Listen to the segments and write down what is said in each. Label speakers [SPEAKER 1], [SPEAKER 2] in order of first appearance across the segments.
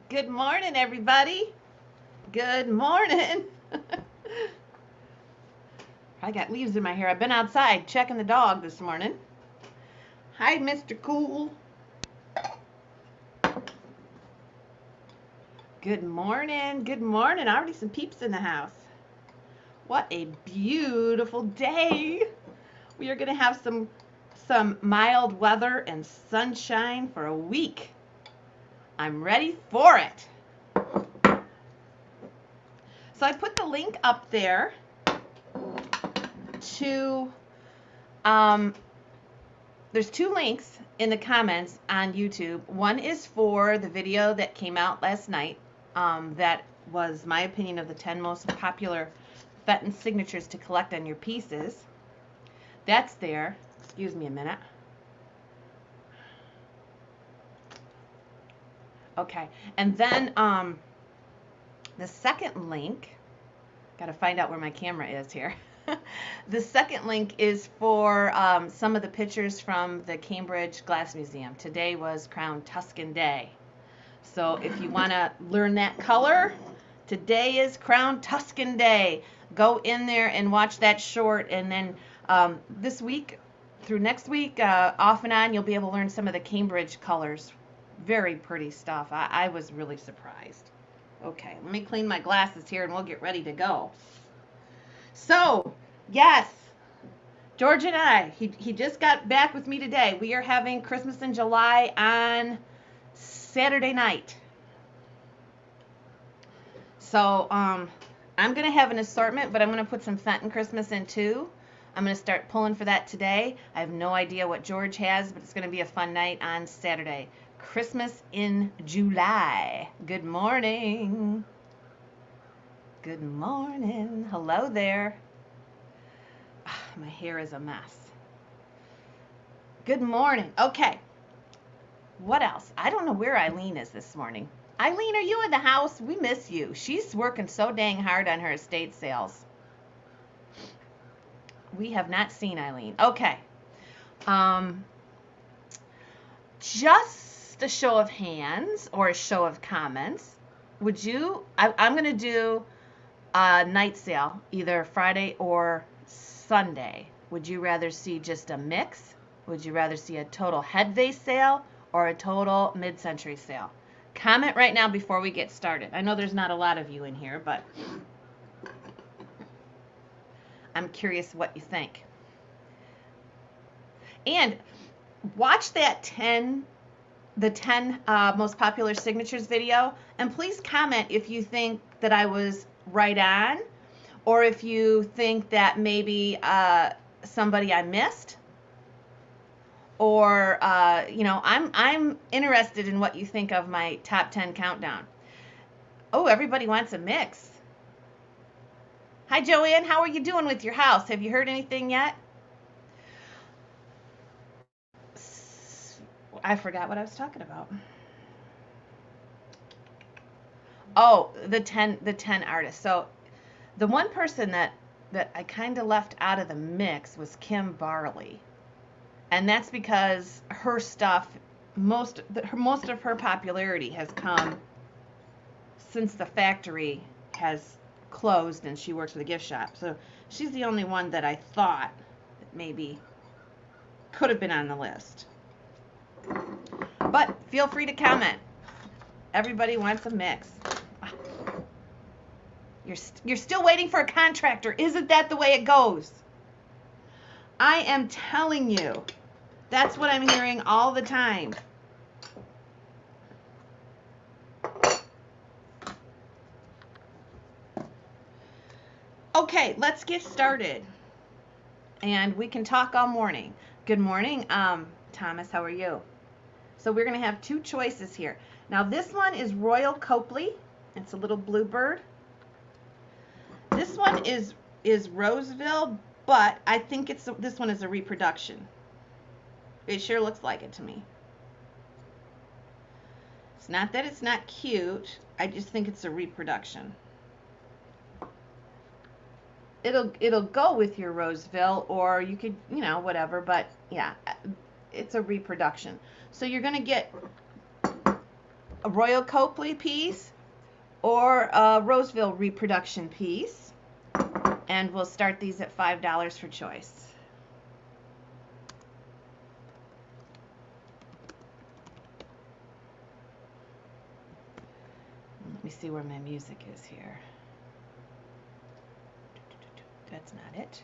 [SPEAKER 1] Good morning, everybody. Good morning. I got leaves in my hair. I've been outside checking the dog this morning. Hi, Mr. Cool. Good morning. Good morning. Already some peeps in the house. What a beautiful day. We are going to have some mild weather and sunshine for a week. I'm ready for it. So I put the link up there to, there's two links in the comments on YouTube. One is for the video that came out last night. That was my opinion of the 10 most popular Fenton signatures to collect on your pieces. That's there. Excuse me a minute. Okay, and then the second link, got to find out where my camera is here. The second link is for some of the pictures from the Cambridge Glass Museum. Today was Crown Tuscan Day. So if you want to learn that color, today is Crown Tuscan Day. Go in there and watch that short, and then this week through next week, off and on, you'll be able to learn some of the Cambridge colors. Very pretty stuff. I was really surprised. Okay, let me clean my glasses here and we'll get ready to go. So, yes, George and I, he just got back with me today. We are having Christmas in July on Saturday night. So, I'm going to have an assortment, but I'm going to put some Fenton Christmas in too. I'm going to start pulling for that today. I have no idea what George has, but it's going to be a fun night on Saturday. Christmas in July. Good morning. Good morning. Hello there. My hair is a mess. Good morning. Okay. What else? I don't know where Eileen is this morning. Eileen, are you in the house? We miss you. She's working so dang hard on her estate sales. We have not seen Eileen. Okay. Just a show of hands or a show of comments. Would you, I'm going to do a night sale, either Friday or Sunday. Would you rather see just a mix? Would you rather see a total head vase sale or a total mid-century sale? Comment right now before we get started. I know there's not a lot of you in here, but I'm curious what you think. And watch that the 10 most popular signatures video, and please comment if you think that I was right on, or if you think that maybe somebody I missed, or I'm interested in what you think of my top 10 countdown. Oh, everybody wants a mix. Hi, Joanne. How are you doing with your house? Have you heard anything yet? I forgot what I was talking about. Oh, the 10 artists. So the one person that I kind of left out of the mix was Kim Barley. And that's because her stuff, most of her popularity has come since the factory has closed and she works for the gift shop. So she's the only one that I thought that maybe could have been on the list. But feel free to comment. Everybody wants a mix. You're still waiting for a contractor. Isn't that the way it goes? I am telling you. That's what I'm hearing all the time. Okay, let's get started. And we can talk all morning. Good morning, Thomas. How are you? So we're going to have two choices here. Now this one is Royal Copley. It's a little bluebird. This one is Roseville, but I think this one is a reproduction. It sure looks like it to me. It's not that it's not cute. I just think it's a reproduction. It'll go with your Roseville, or you could, whatever, but yeah, it's a reproduction. So you're going to get a Royal Copley piece or a Roseville reproduction piece. And we'll start these at $5 for choice. Let me see where my music is here. That's not it.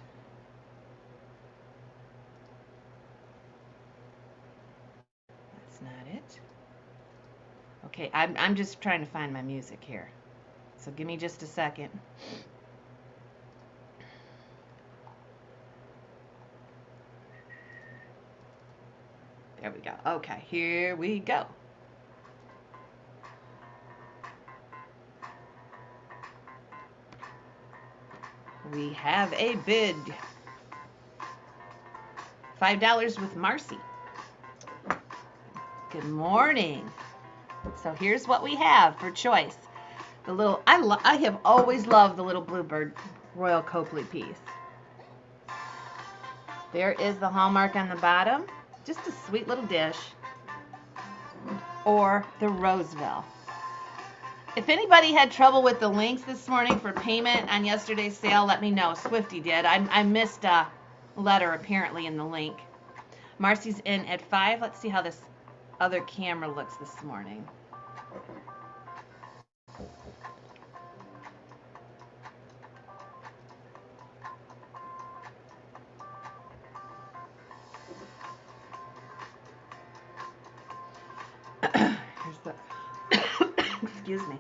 [SPEAKER 1] That's not it. Okay, I'm just trying to find my music here. So give me just a second. There we go. Okay, here we go. We have a bid. $5 with Marcy. Good morning. So here's what we have for choice. The little, I have always loved the little bluebird Royal Copley piece. There is the hallmark on the bottom. Just a sweet little dish. Or the Roseville. If anybody had trouble with the links this morning for payment on yesterday's sale, let me know. Swifty did. I missed a letter apparently in the link. Marcy's in at 5. Let's see how this other camera looks this morning. Here's the excuse me.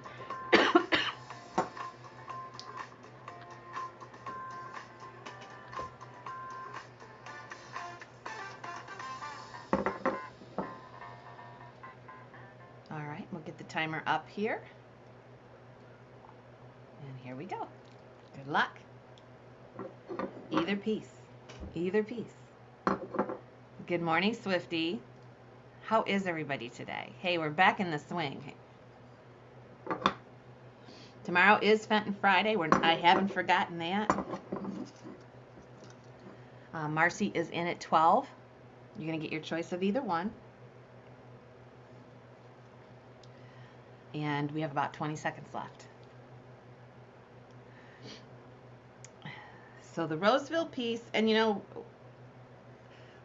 [SPEAKER 1] All right, we'll get the timer up here. And here we go. Good luck. Either piece. Either piece. Good morning, Swifty. How is everybody today? Hey, we're back in the swing. Tomorrow is Fenton Friday. I haven't forgotten that. Marcy is in at 12. You're going to get your choice of either one. And we have about 20 seconds left. So the Roseville piece, and you know,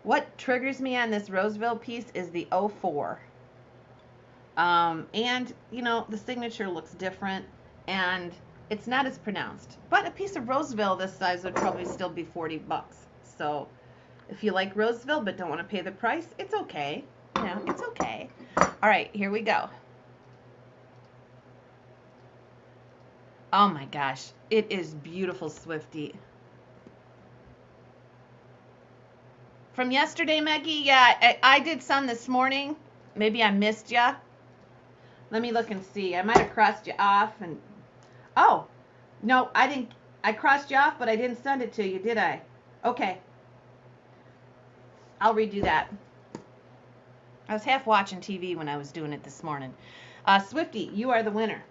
[SPEAKER 1] what triggers me on this Roseville piece is the 04. And, you know, the signature looks different, and it's not as pronounced. But a piece of Roseville this size would probably still be 40 bucks. So if you like Roseville but don't want to pay the price, it's okay. You know, it's okay. All right, here we go. Oh my gosh, it is beautiful, Swifty. From yesterday, Maggie, yeah, I did some this morning. Maybe I missed ya. Let me look and see. I might have crossed you off. And oh, no, I didn't. I crossed you off, but I didn't send it to you, did I? Okay. I'll redo that. I was half watching TV when I was doing it this morning. Swifty, you are the winner.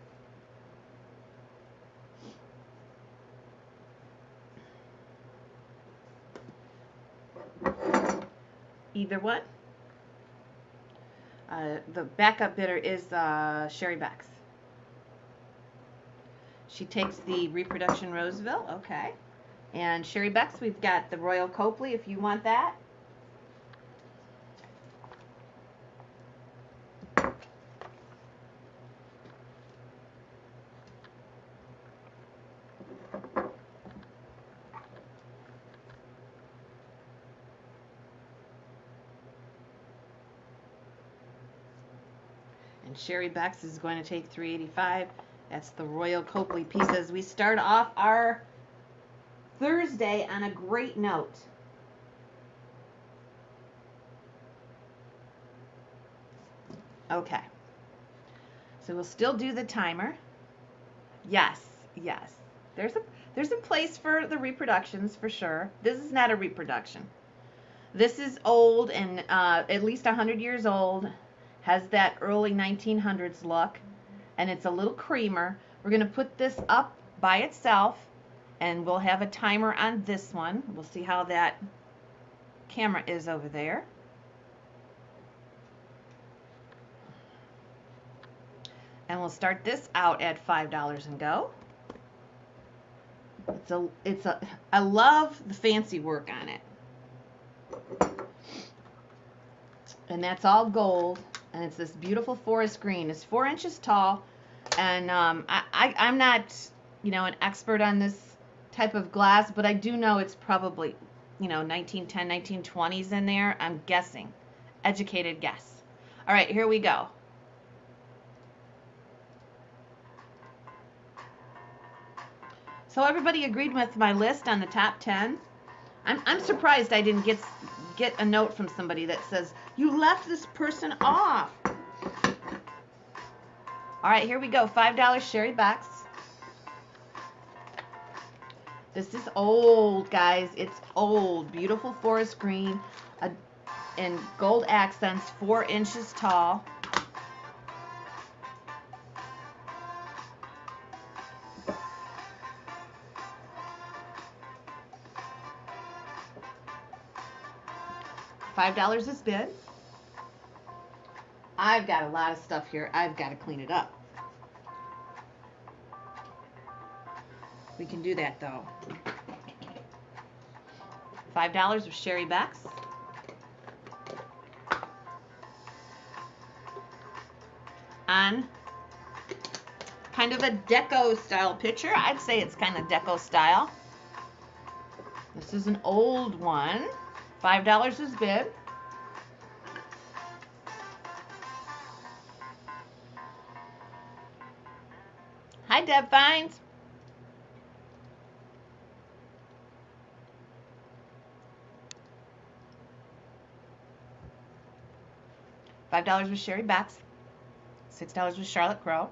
[SPEAKER 1] Either one. The backup bidder is Sherry Bex. She takes the reproduction Roseville. Okay. And Sherry Bex, we've got the Royal Copley if you want that. And Sherry Bex is going to take $3.85. That's the Royal Copley pieces. We start off our Thursday on a great note. Okay. So we'll still do the timer. Yes, yes. There's a place for the reproductions for sure. This is not a reproduction. This is old and at least 100 years old. Has that early 1900s look, and it's a little creamer. We're going to put this up by itself, and we'll have a timer on this one. We'll see how that camera is over there. And we'll start this out at $5 and go. I love the fancy work on it. And that's all gold, and it's this beautiful forest green. It's 4 inches tall, and I'm not, an expert on this type of glass, but I do know it's probably, 1910, 1920s in there. I'm guessing. Educated guess. All right, here we go. So everybody agreed with my list on the top 10. I'm surprised I didn't get a note from somebody that says, you left this person off. All right, here we go. $5 sherry box. This is old, guys. It's old. Beautiful forest green and gold accents, 4 inches tall. $5 is bid. I've got a lot of stuff here. I've got to clean it up. We can do that though. $5 with sherry backs. On kind of a deco style picture. I'd say it's kind of deco style. This is an old one. $5 is bid. Hi, Deb Fines. $5 with sherry backs. $6 with Charlotte Crow.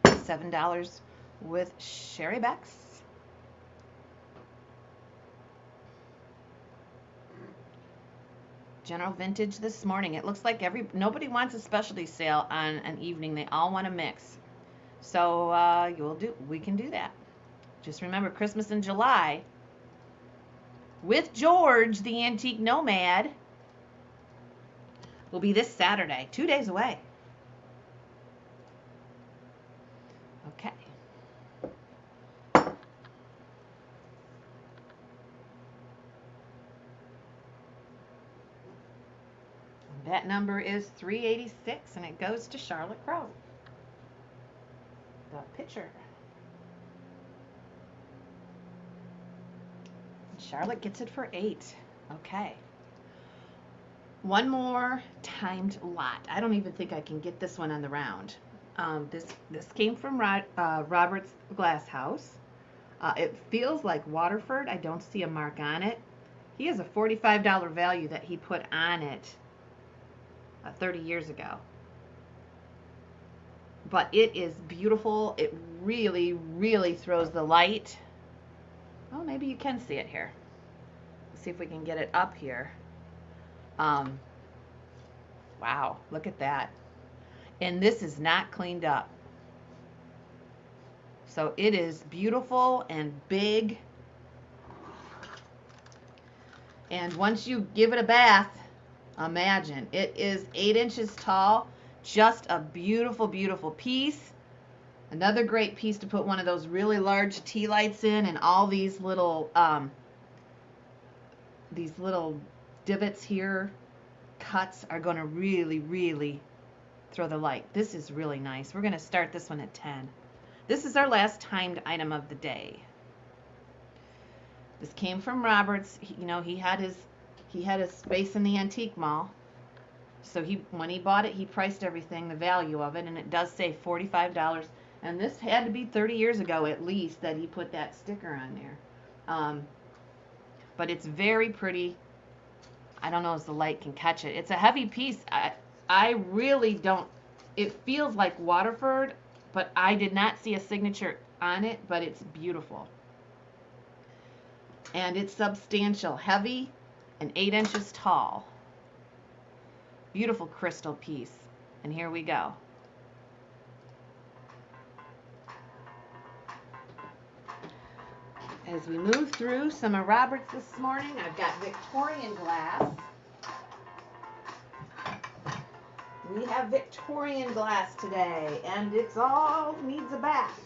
[SPEAKER 1] $7 with sherry backs. General vintage this morning. It looks like nobody wants a specialty sale on an evening. They all want to mix. So we can do that. Just remember, Christmas in July with George, the antique nomad, will be this Saturday, 2 days away. Okay. That number is 386, and it goes to Charlotte Crow. The picture. Charlotte gets it for 8. Okay. One more timed lot. I don't even think I can get this one on the round. This came from Robert's Glass House. It feels like Waterford. I don't see a mark on it. He has a $45 value that he put on it 30 years ago. But it is beautiful. It really, really throws the light. Oh, maybe you can see it here. Let's see if we can get it up here. Wow, look at that. And this is not cleaned up. So it is beautiful and big. And once you give it a bath, imagine. It is 8 inches tall. Just a beautiful, beautiful piece. Another great piece to put one of those really large tea lights in, and all these little divots here, cuts, are going to really, really throw the light. This is really nice. We're going to start this one at 10. This is our last timed item of the day. This came from Roberts. He had his space in the antique mall. So when he bought it, he priced everything, the value of it, and it does say $45. And this had to be 30 years ago at least that he put that sticker on there. But it's very pretty. I don't know if the light can catch it. It's a heavy piece. I really don't. It feels like Waterford, but I did not see a signature on it, but it's beautiful. And it's substantial, heavy, and 8 inches tall. Beautiful crystal piece. And here we go. As we move through some of Robert's this morning, I've got Victorian glass. We have Victorian glass today, and it's all needs a bath.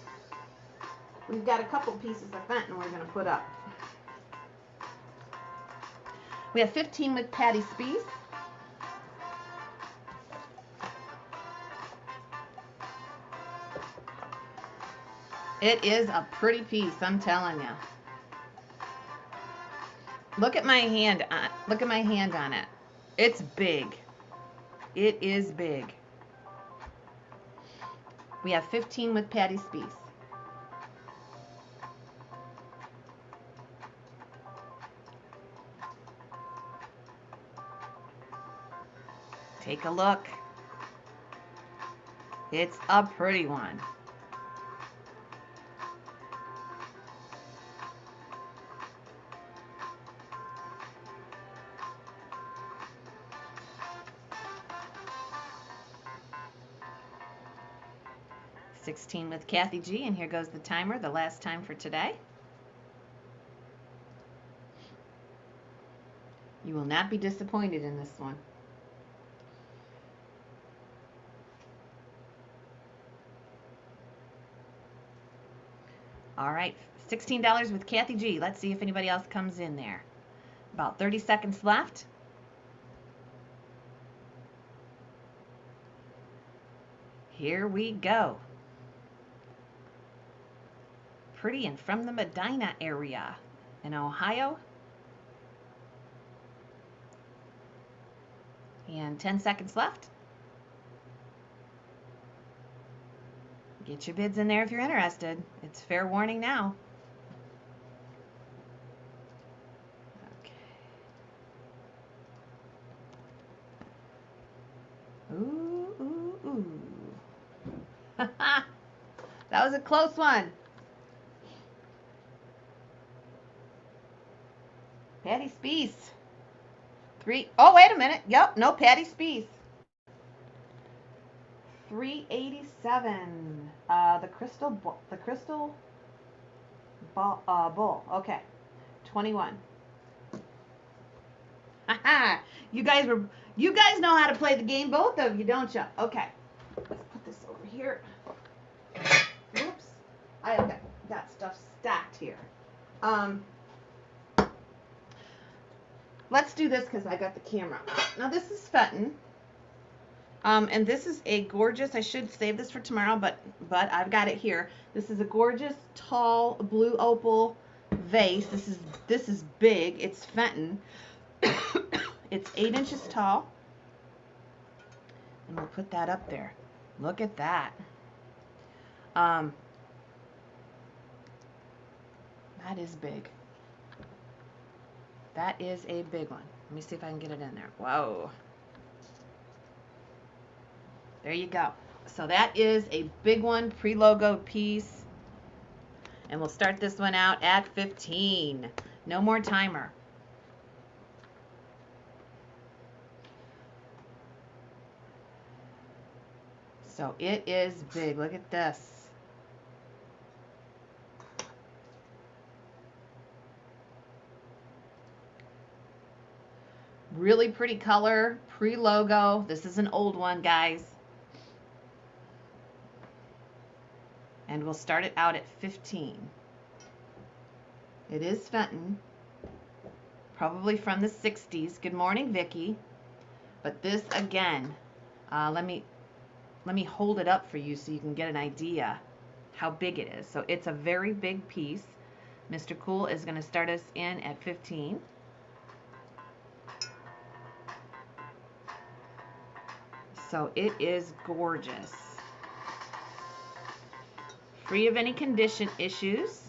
[SPEAKER 1] We've got a couple pieces of Fenton we're going to put up. We have 15 with Patty Spies. It is a pretty piece, I'm telling you. Look at my hand on it. It's big. It is big. We have 15 with Patty Spies. Take a look. It's a pretty one. $16 with Kathy G, and here goes the timer, the last time for today. You will not be disappointed in this one. All right, $16 with Kathy G. Let's see if anybody else comes in there. About 30 seconds left. Here we go. Pretty and from the Medina area in Ohio. And 10 seconds left. Get your bids in there if you're interested. It's fair warning now. Okay. Ooh, ooh, ooh. That was a close one. Patty Spies. Oh, wait a minute. Yep, no Patty Spies. $387. The crystal bowl. Okay. 21. Haha. You guys know how to play the game, both of you, don't you? Okay. Let's put this over here. Whoops. I have got stuff stacked here. Let's do this because I got the camera. Now this is Fenton. And this is a gorgeous, I should save this for tomorrow, but I've got it here. This is a gorgeous, tall, blue opal vase. This is big. It's Fenton. It's 8 inches tall. And we'll put that up there. Look at that. That is big. That is a big one. Let me see if I can get it in there. Whoa. There you go. So that is a big one, pre-logoed piece. And we'll start this one out at 15. No more timer. So it is big. Look at this. Really pretty color, pre-logo. This is an old one, guys. And we'll start it out at 15. It is Fenton, probably from the 60s. Good morning, Vicki. But this again, let me hold it up for you so you can get an idea how big it is. So it's a very big piece. Mr. Cool is going to start us in at 15. So it is gorgeous. Free of any condition issues.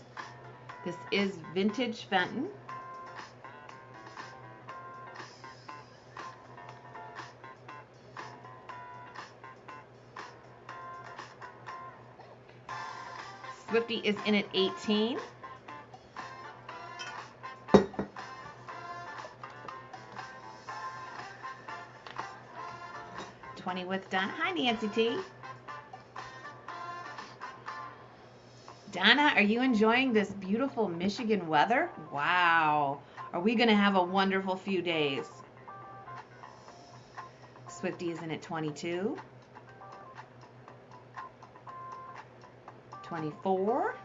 [SPEAKER 1] This is vintage Fenton. Swifty is in at 18. $20 with Donna. Hi, Nancy T. Donna, are you enjoying this beautiful Michigan weather? Wow. Are we going to have a wonderful few days? Swifty is in at 22. 24.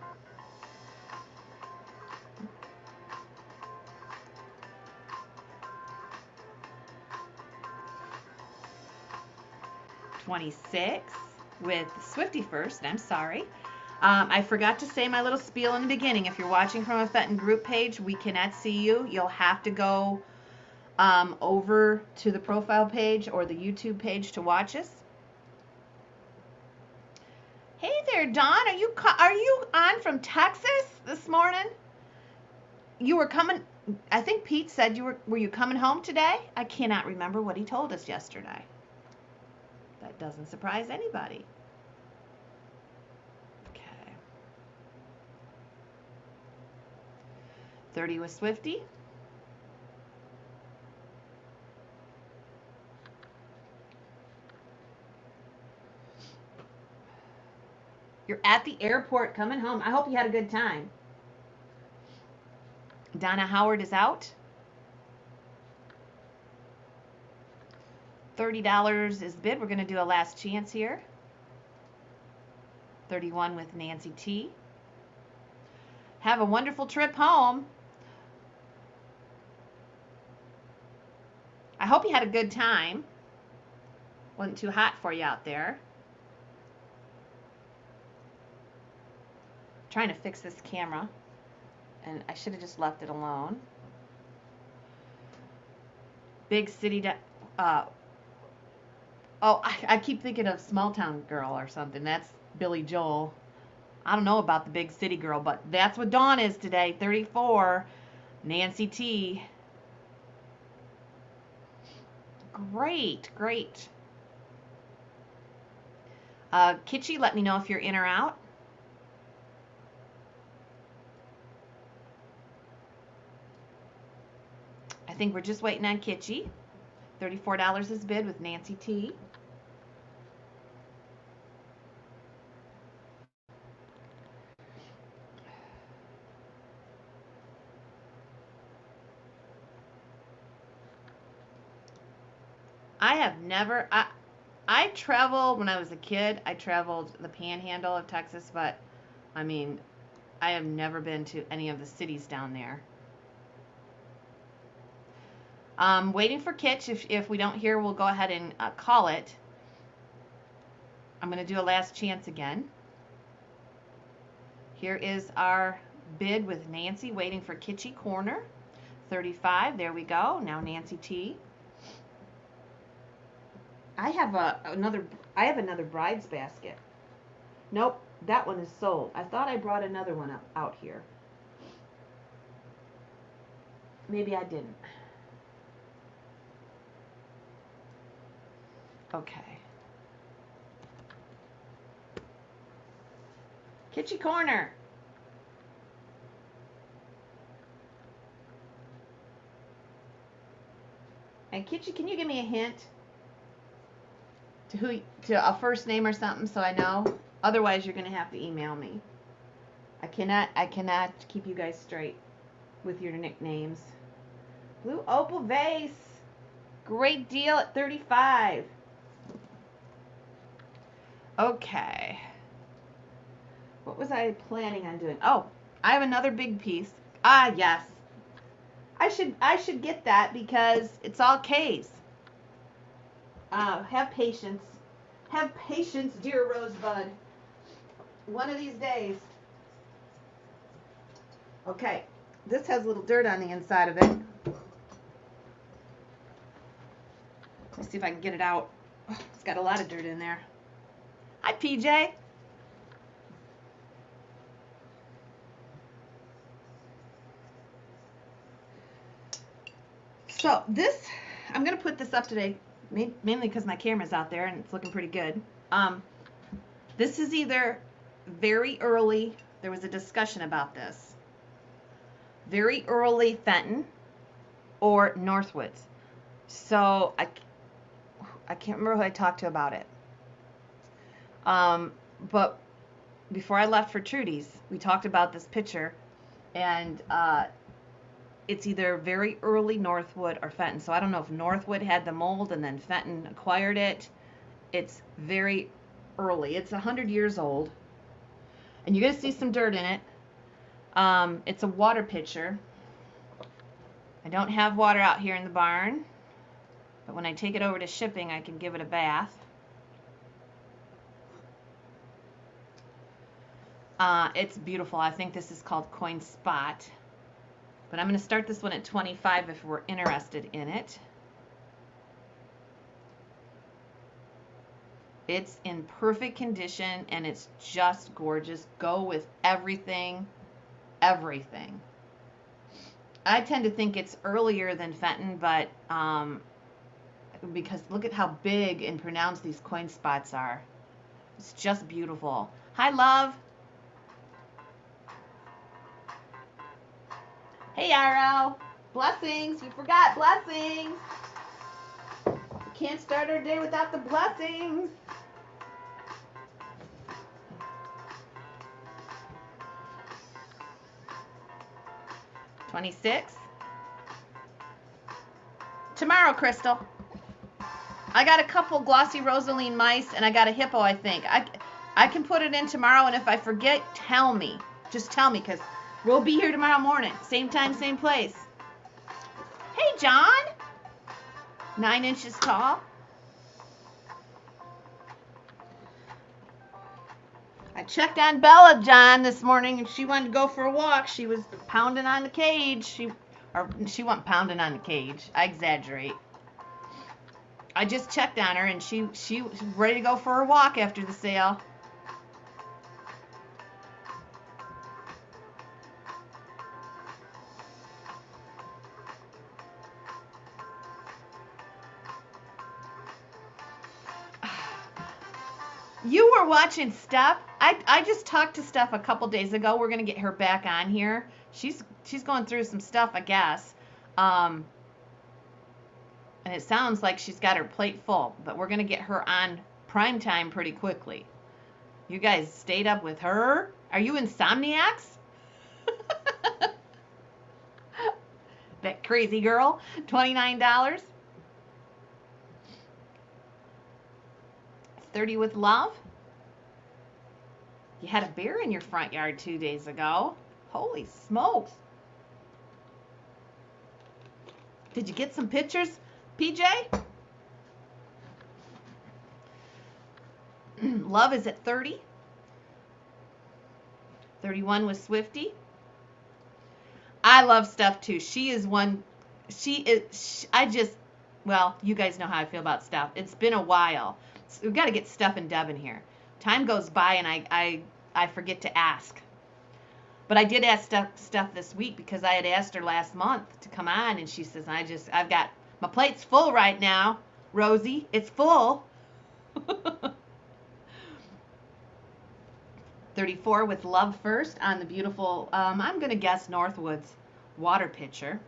[SPEAKER 1] 26 with Swifty first. I'm sorry. I forgot to say my little spiel in the beginning. If you're watching from a Fenton group page, we cannot see you. You'll have to go over to the profile page or the YouTube page to watch us. Hey there, Dawn. Are you on from Texas this morning? You were coming. I think Pete said were you coming home today? I cannot remember what he told us yesterday. That doesn't surprise anybody. Okay. 30 with Swifty. You're at the airport coming home. I hope you had a good time. Donna Howard is out. $30 is bid. We're going to do a last chance here. 31 with Nancy T. Have a wonderful trip home. I hope you had a good time. Wasn't too hot for you out there. Trying to fix this camera, and I should have just left it alone. Big city. I keep thinking of Small Town Girl or something. That's Billy Joel. I don't know about the Big City Girl, but that's what Dawn is today. 34, Nancy T. Great, great. Kitschy, let me know if you're in or out. I think we're just waiting on Kitschy. $34 is bid with Nancy T. I have never, I traveled when I was a kid. I traveled the panhandle of Texas, but I mean, I have never been to any of the cities down there. Waiting for Kitsch. If we don't hear, we'll go ahead and call it. I'm going to do a last chance again. Here is our bid with Nancy, waiting for Kitschy Corner. 35. There we go. Now Nancy T. I have another bride's basket. Nope, that one is sold. I thought I brought another one out here. Maybe I didn't. Okay. Kitschy Corner. And Kitschy, can you give me a hint to a first name or something so I know? Otherwise, you're gonna have to email me. I cannot keep you guys straight with your nicknames. Blue opal vase. Great deal at 35. Okay. What was I planning on doing? Oh, I have another big piece. Ah, yes. I should get that because it's all K's. Have patience. Have patience, dear Rosebud. One of these days. Okay. This has a little dirt on the inside of it. Let's see if I can get it out. Oh, it's got a lot of dirt in there. Hi, PJ. So this, I'm going to put this up today, mainly because my camera's out there and it's looking pretty good. This is either very early, there was a discussion about this, very early Fenton or Northwood. So I can't remember who I talked to about it. But before I left for Trudy's, we talked about this picture, and it's either very early Northwood or Fenton. So I don't know if Northwood had the mold and then Fenton acquired it. It's very early. It's 100 years old, and you're gonna see some dirt in it. It's a water pitcher. I don't have water out here in the barn, but when I take it over to shipping, I can give it a bath. It's beautiful. I think this is called Coin Spot. But I'm going to start this one at 25 if we're interested in it. It's in perfect condition and it's just gorgeous. Go with everything, everything. I tend to think it's earlier than Fenton, but because look at how big and pronounced these coin spots are. It's just beautiful. Hi, love. Hey, Arrow. Blessings. You forgot blessings. We can't start our day without the blessings. $26. Tomorrow, Crystal. I got a couple glossy rosaline mice, and I got a hippo, I think. I can put it in tomorrow, and if I forget, tell me. Just tell me, because we'll be here tomorrow morning. Same time, same place. Hey, John. 9 inches tall. I checked on Bella, John, this morning, and she wanted to go for a walk. She was pounding on the cage. She wasn't pounding on the cage. I exaggerate. I just checked on her, and she was ready to go for a walk after the sale. You were watching Steph. I just talked to Steph a couple days ago. We're going to get her back on here. She's going through some stuff, I guess. And it sounds like she's got her plate full, but we're going to get her on prime time pretty quickly. You guys stayed up with her? Are you insomniacs? That crazy girl. $29. 30 with love. You had a bear in your front yard 2 days ago. Holy smokes. Did you get some pictures, PJ? Love is at 30. 31 with Swifty. I love Steph too. She is one. Well, you guys know how I feel about Steph. It's been a while. So we've got to get Steph and Deb in here. Time goes by and I forget to ask. But I did ask Steph this week because I had asked her last month to come on, and she says, I've got, my plate's full right now, Rosie. It's full. 34 with love first on the beautiful, I'm going to guess Northwood's water pitcher.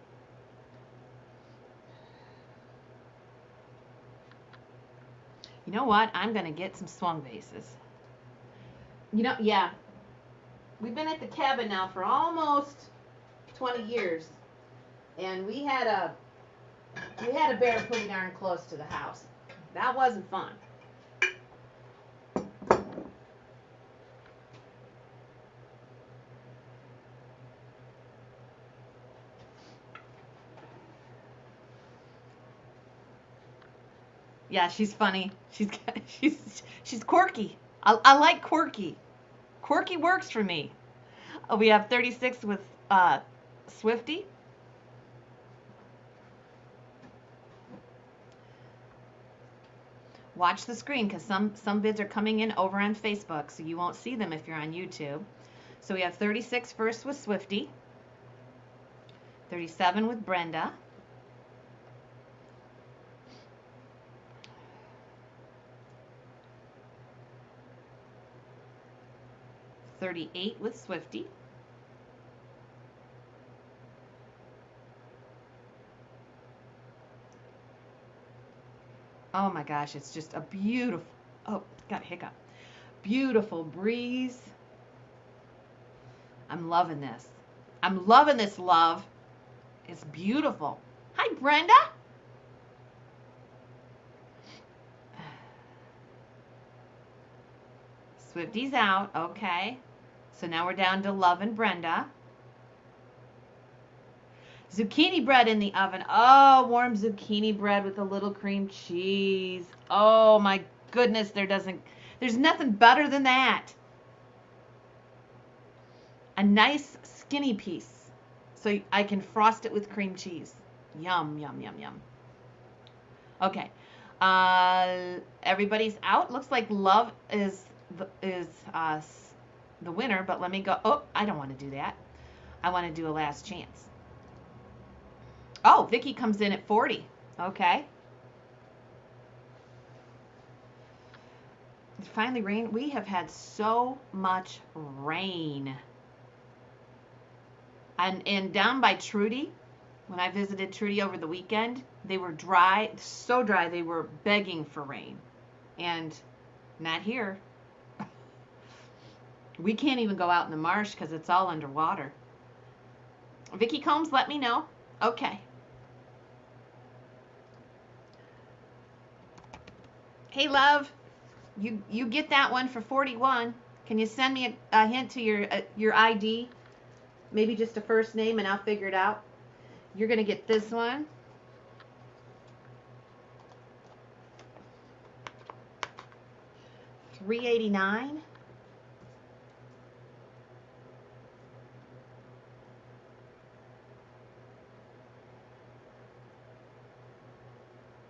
[SPEAKER 1] You know what? I'm going to get some Swung vases. You know, yeah. We've been at the cabin now for almost 20 years. And we had a bear pretty darn close to the house. That wasn't fun. Yeah, she's funny. She's quirky. I like quirky. Quirky works for me. Oh, we have 36 with Swifty. Watch the screen because some bids are coming in over on Facebook, so you won't see them if you're on YouTube. So we have 36 first with Swifty. 37 with Brenda. 38 with Swifty. Oh my gosh, it's just a beautiful, oh, got a hiccup. Beautiful breeze. I'm loving this. I'm loving this, love. It's beautiful. Hi, Brenda. Swifty's out. Okay. So now we're down to Love and Brenda. Zucchini bread in the oven. Oh, warm zucchini bread with a little cream cheese. Oh my goodness, there's nothing better than that. A nice skinny piece. So I can frost it with cream cheese. Yum, yum, yum, yum. Okay. Everybody's out. Looks like Love is the winner, but let me go. Oh, I don't want to do that. I want to do a last chance. Oh, Vicky comes in at 40. Okay. It finally rained. We have had so much rain. And down by Trudy, when I visited Trudy over the weekend, they were dry, so dry they were begging for rain. And not here. We can't even go out in the marsh because it's all underwater. Vicky Combs, let me know. Okay. Hey, love, you get that one for 41. Can you send me a hint to your ID? Maybe just a first name and I'll figure it out. You're going to get this one. $3.89.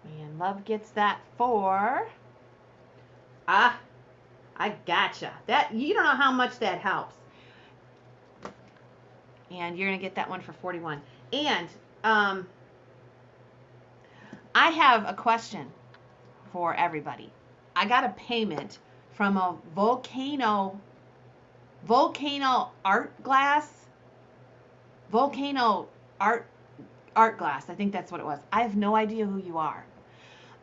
[SPEAKER 1] And Love gets that for... I gotcha. That, you don't know how much that helps. And you're going to get that one for 41. And I have a question for everybody. I got a payment from a volcano art glass. Volcano art glass. I think that's what it was. I have no idea who you are.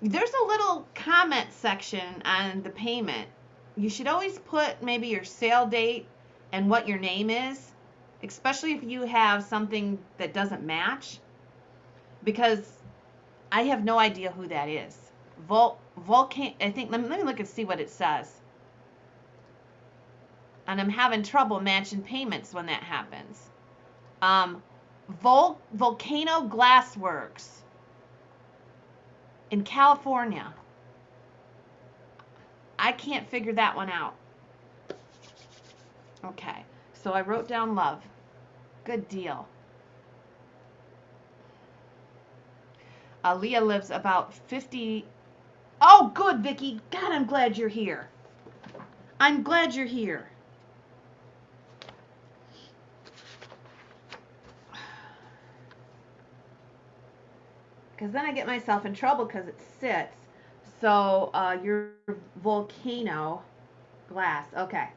[SPEAKER 1] There's a little comment section on the payment. You should always put maybe your sale date and what your name is, especially if you have something that doesn't match, because I have no idea who that is. I think, let me look and see what it says. And I'm having trouble matching payments when that happens. Volcano Glassworks in California. I can't figure that one out. Okay, so I wrote down Love. Good deal. Leah lives about 50. Oh, good, Vicky. God, I'm glad you're here. I'm glad you're here. Because then I get myself in trouble because it sits. So your volcano glass. Okay.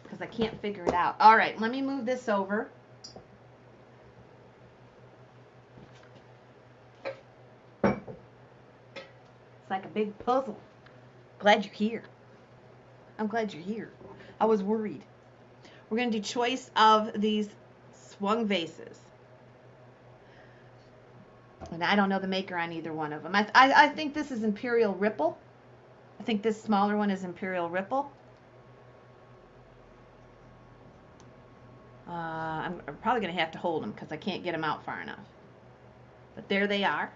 [SPEAKER 1] Because I can't figure it out. All right, let me move this over. It's like a big puzzle. Glad you're here. I'm glad you're here. I was worried. We're going to do choice of these Swung vases. And I don't know the maker on either one of them. I think this is Imperial Ripple. I think this smaller one is Imperial Ripple. I'm probably going to have to hold them because I can't get them out far enough. But there they are.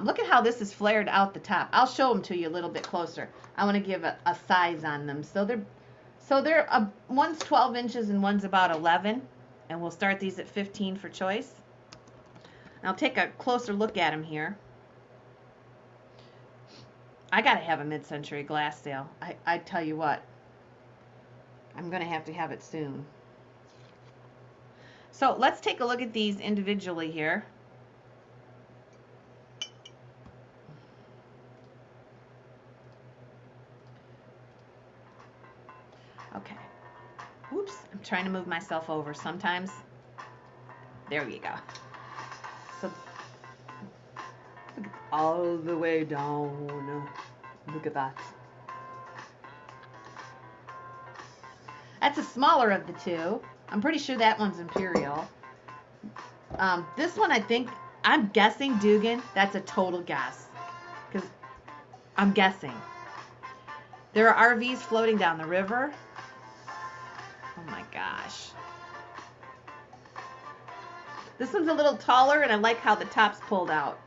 [SPEAKER 1] Look at how this is flared out the top. I'll show them to you a little bit closer. I want to give a size on them. So they're one's 12 inches and one's about 11. And we'll start these at 15 for choice. And I'll take a closer look at them here. I got to have a mid-century glass sale. I tell you what. I'm going to have it soon. So let's take a look at these individually here. Okay. Oops, I'm trying to move myself over. Sometimes, there you go. So, all the way down. Look at that. That's a smaller of the two. I'm pretty sure that one's imperial. This one, I think, I'm guessing Dugan. That's a total guess. Because I'm guessing. There are RVs floating down the river. Oh my gosh. This one's a little taller, and I like how the top's pulled out.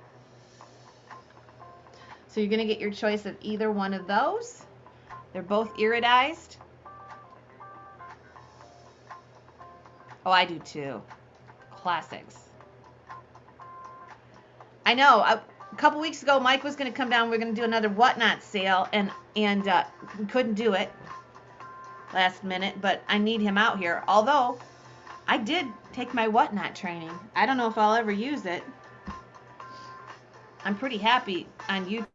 [SPEAKER 1] So you're going to get your choice of either one of those. They're both iridized. Oh, I do too. Classics. I know. A couple weeks ago, Mike was going to come down. We are going to do another Whatnot sale, and we couldn't do it last minute, but I need him out here. Although, I did take my Whatnot training. I don't know if I'll ever use it. I'm pretty happy on YouTube.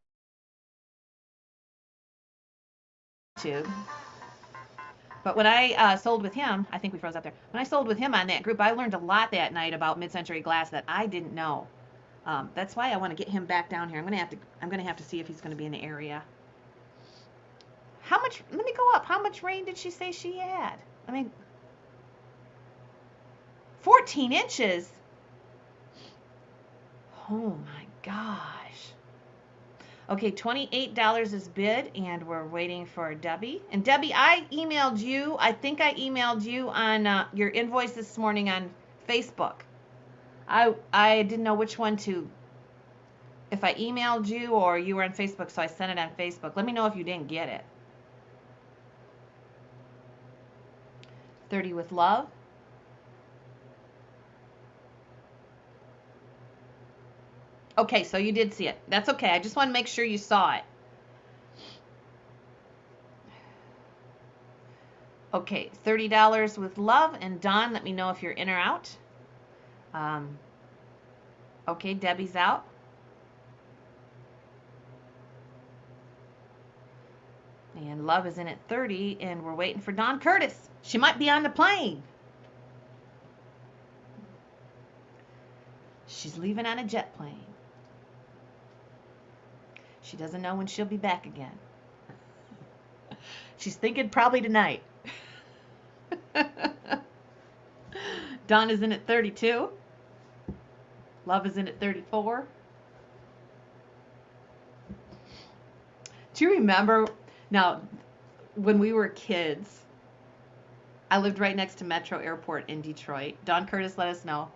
[SPEAKER 1] But when I sold with him, I think we froze up there. When I sold with him on that group, I learned a lot that night about mid-century glass that I didn't know. That's why I want to get him back down here. I'm gonna have to see if he's gonna be in the area. How much? Let me go up. How much rain did she say she had? I mean, 14 inches. Oh my gosh. Okay, $28 is bid, and we're waiting for Debbie. And Debbie, I emailed you. I think I emailed you on your invoice this morning on Facebook. I didn't know which one to, if I emailed you or you were on Facebook, so I sent it on Facebook. Let me know if you didn't get it. 30 with love. Okay, so you did see it. That's okay. I just want to make sure you saw it. Okay, $30 with love. And Dawn, let me know if you're in or out. Okay, Debbie's out. And love is in at 30, and we're waiting for Dawn Curtis. She might be on the plane. She's leaving on a jet plane. She doesn't know when she'll be back again. She's thinking probably tonight. Dawn is in at 32. Love is in at 34. Do you remember, now, when we were kids, I lived right next to Metro Airport in Detroit. Dawn Curtis let us know.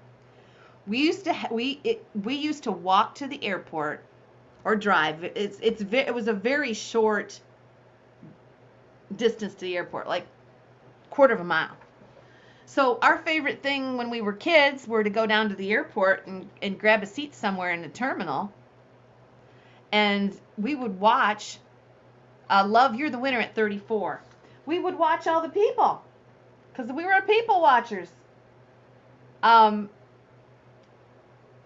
[SPEAKER 1] We used to walk to the airport or drive. It was a very short distance to the airport, like quarter of a mile. So our favorite thing when we were kids were to go down to the airport and grab a seat somewhere in the terminal, and we would watch Love, You're the Winner at 34. We would watch all the people because we were people watchers.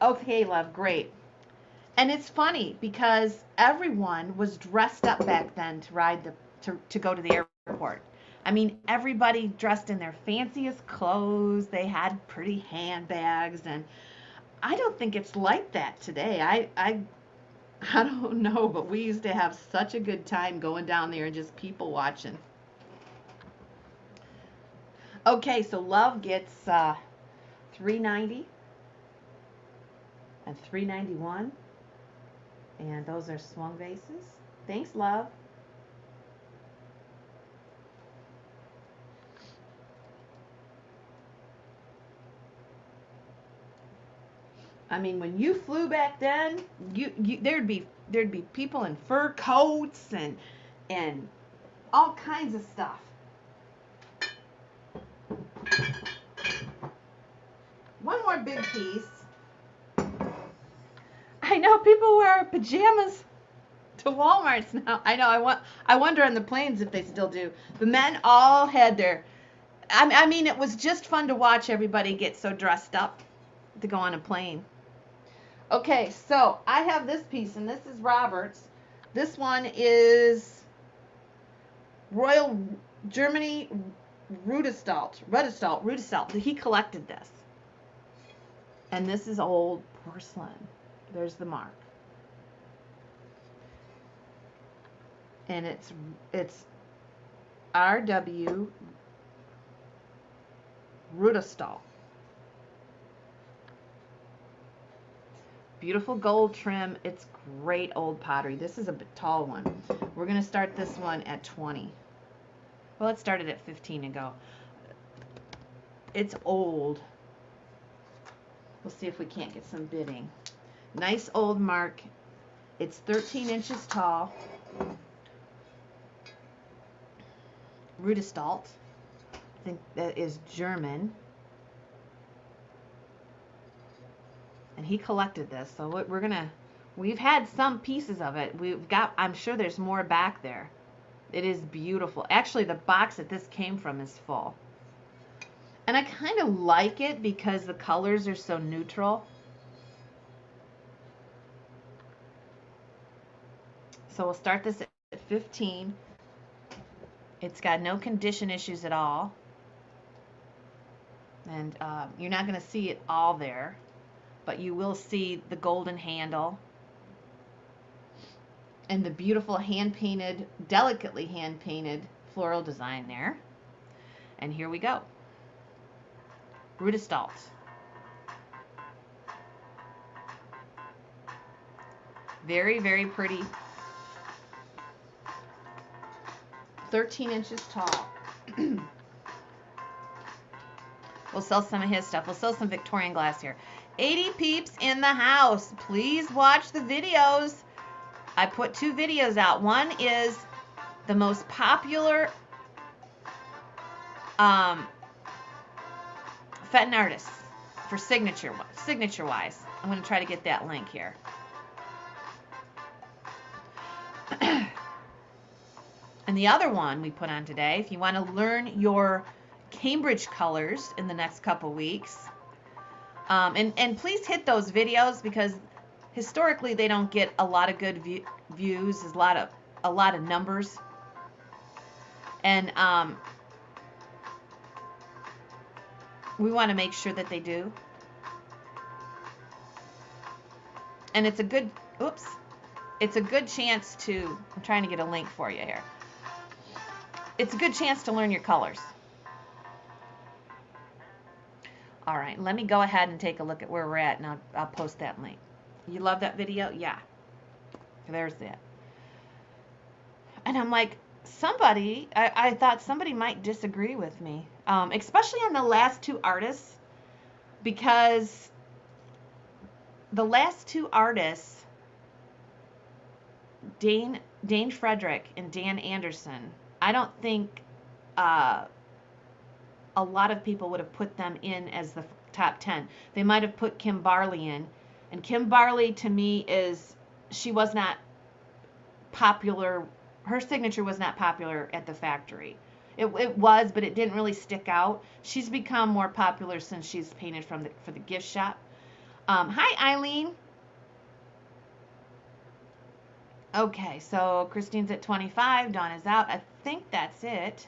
[SPEAKER 1] Okay, Love, great. And it's funny because everyone was dressed up back then to ride to go to the airport. I mean, everybody dressed in their fanciest clothes. They had pretty handbags, and I don't think it's like that today. I don't know, but we used to have such a good time going down there and just people watching. Okay, so Love gets $3.90 and $3.91, and those are Swung vases. Thanks, Love. I mean, when you flew back then, there'd be people in fur coats and all kinds of stuff. One more big piece. I know people wear pajamas to Walmart's now. I know. I wonder on the planes if they still do. The men all had their. I mean, it was just fun to watch everybody get so dressed up to go on a plane. Okay, so I have this piece, and this is Robert's. This one is Royal Germany Rudestalt. He collected this. And this is old porcelain. There's the mark. And it's RW Rudistol. Beautiful gold trim. It's great old pottery. This is a bit tall one. We're going to start this one at 20. Well, let's start it at 15 and go. It's old. We'll see if we can't get some bidding. Nice old mark. It's 13 inches tall. Rudistalt. I think that is German. And he collected this, so we're gonna, we've had some pieces of it. We've got, I'm sure there's more back there. It is beautiful. Actually, the box that this came from is full. And I kind of like it because the colors are so neutral. So we'll start this at 15. It's got no condition issues at all. And you're not going to see it all there, but you will see the golden handle and the beautiful hand-painted, delicately hand-painted floral design there. And here we go. Rudistalt. Very, very pretty. 13 inches tall. We'll sell some of his stuff. We'll sell some Victorian glass here. 80 peeps in the house. Please watch the videos. I put 2 videos out. One is the most popular Fenton artists for signature-wise. I'm going to try to get that link here. And the other one we put on today, if you want to learn your Cambridge colors in the next couple weeks, and please hit those videos because historically they don't get a lot of good views. There's a lot of numbers, and we want to make sure that they do. And it's a good, it's a good chance to, I'm trying to get a link for you here. It's a good chance to learn your colors. All right, let me go ahead and take a look at where we're at, and I'll post that link. You love that video? Yeah. There's that. And I'm like, I thought somebody might disagree with me, especially on the last 2 artists, because the last 2 artists, Dane Frederick and Dan Anderson, I don't think a lot of people would have put them in as the top 10. They might have put Kim Barley in, and Kim Barley to me she was not popular. Her signature was not popular at the factory. It was, but it didn't really stick out. She's become more popular since she's painted for the gift shop. Hi, Eileen. Okay, so Christine's at 25. Dawn is out. I think that's it.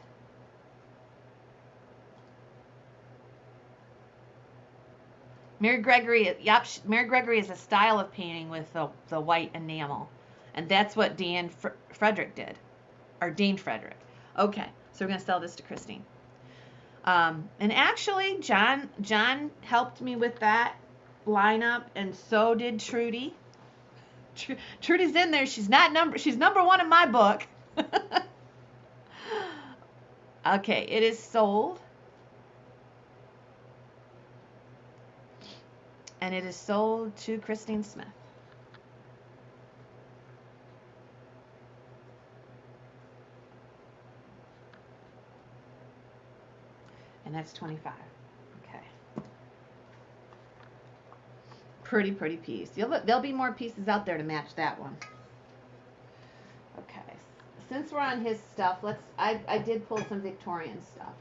[SPEAKER 1] Mary Gregory, yep, Mary Gregory is a style of painting with the white enamel. And that's what Dan Frederick did. Or Dane Frederick. Okay, so we're going to sell this to Christine. And actually, John helped me with that lineup, and so did Trudy. Trudy's in there. She's number 1 in my book. Okay, it is sold. And it is sold to Christine Smith. And that's 25. Okay. Pretty piece. There'll be more pieces out there to match that one. Okay. Since we're on his stuff, I did pull some Victorian stuff.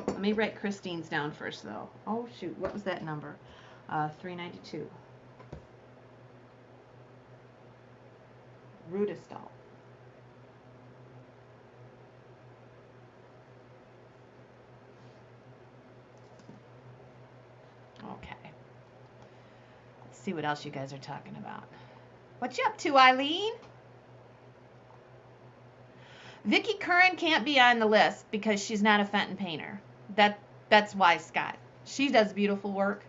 [SPEAKER 1] Let me write Christine's down first, though. Oh, shoot. What was that number? 392. Rudistol. Okay. Let's see what else you guys are talking about. What you up to, Eileen? Vicky Curran can't be on the list because she's not a Fenton painter. That's why, Scott. She does beautiful work,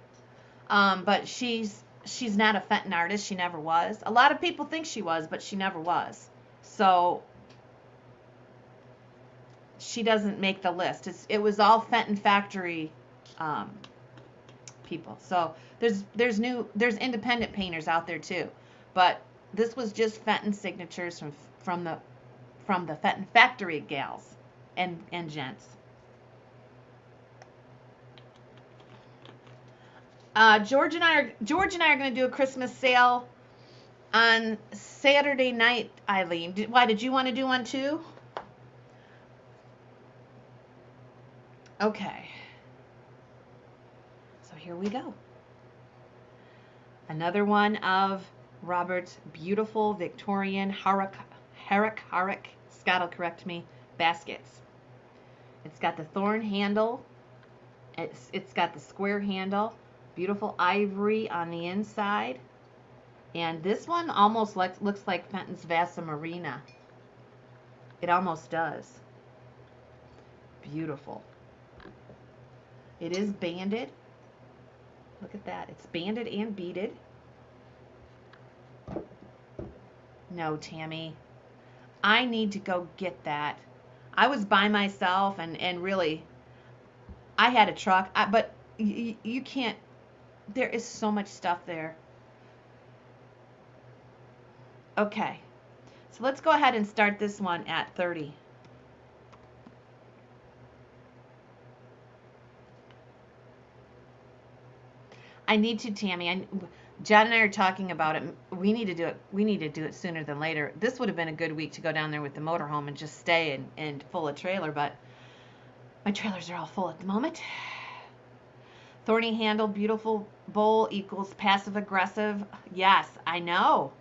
[SPEAKER 1] but she's not a Fenton artist. She never was. A lot of people think she was, but she never was. So she doesn't make the list. It was all Fenton factory people. So there's independent painters out there too, but this was just Fenton signatures from the Fenton factory gals and gents. George and I are going to do a Christmas sale on Saturday night, Eileen. Why did you want to do one too? Okay. So here we go. Another one of Robert's beautiful Victorian Scott will correct me, baskets. It's got the thorn handle. It's got the square handle. Beautiful ivory on the inside. And this one almost looks like Fenton's Vase Marina. It almost does. Beautiful. It is banded. Look at that. It's banded and beaded. No, Tammy. I need to go get that. I was by myself and really, I had a truck, but you can't. There is so much stuff there. Okay, so let's go ahead and start this one at 30. I need to, Tammy. John and I are talking about it. We need to do it. We need to do it sooner than later. This would have been a good week to go down there with the motorhome and just stay and full a trailer, but my trailers are all full at the moment. Thorny handle, beautiful bowl equals passive aggressive. Yes, I know.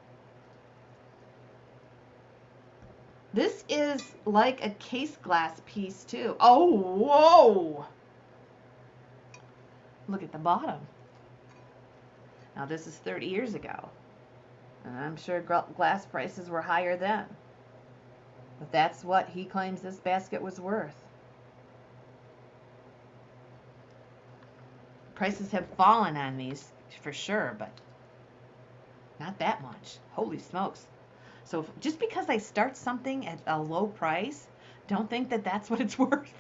[SPEAKER 1] This is like a case glass piece too. Oh, whoa! Look at the bottom. Now this is 30 years ago, and I'm sure glass prices were higher then. But that's what he claims this basket was worth. Prices have fallen on these for sure, but not that much. Holy smokes. So just because I start something at a low price, don't think that that's what it's worth.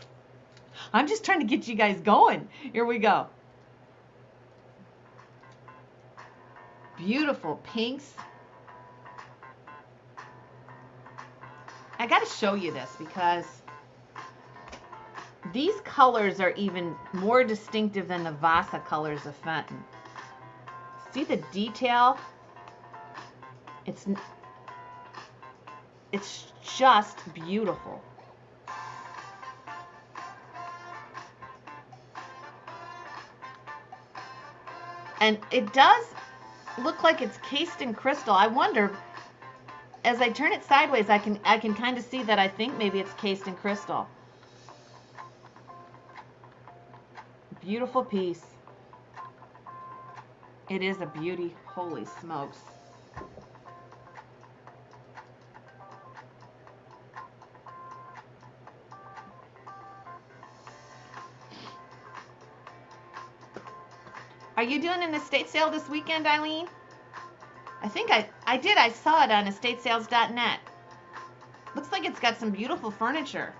[SPEAKER 1] I'm just trying to get you guys going. Here we go. Beautiful pinks. I got to show you this because these colors are even more distinctive than the Vasa colors of Fenton. See the detail? It's just beautiful. And it does look like it's cased in crystal. I wonder, as I turn it sideways, I can kind of see that I think maybe it's cased in crystal. Beautiful piece. It is a beauty. Holy smokes. Are you doing an estate sale this weekend, Eileen? I think I did. I saw it on estatesales.net. Looks like it's got some beautiful furniture.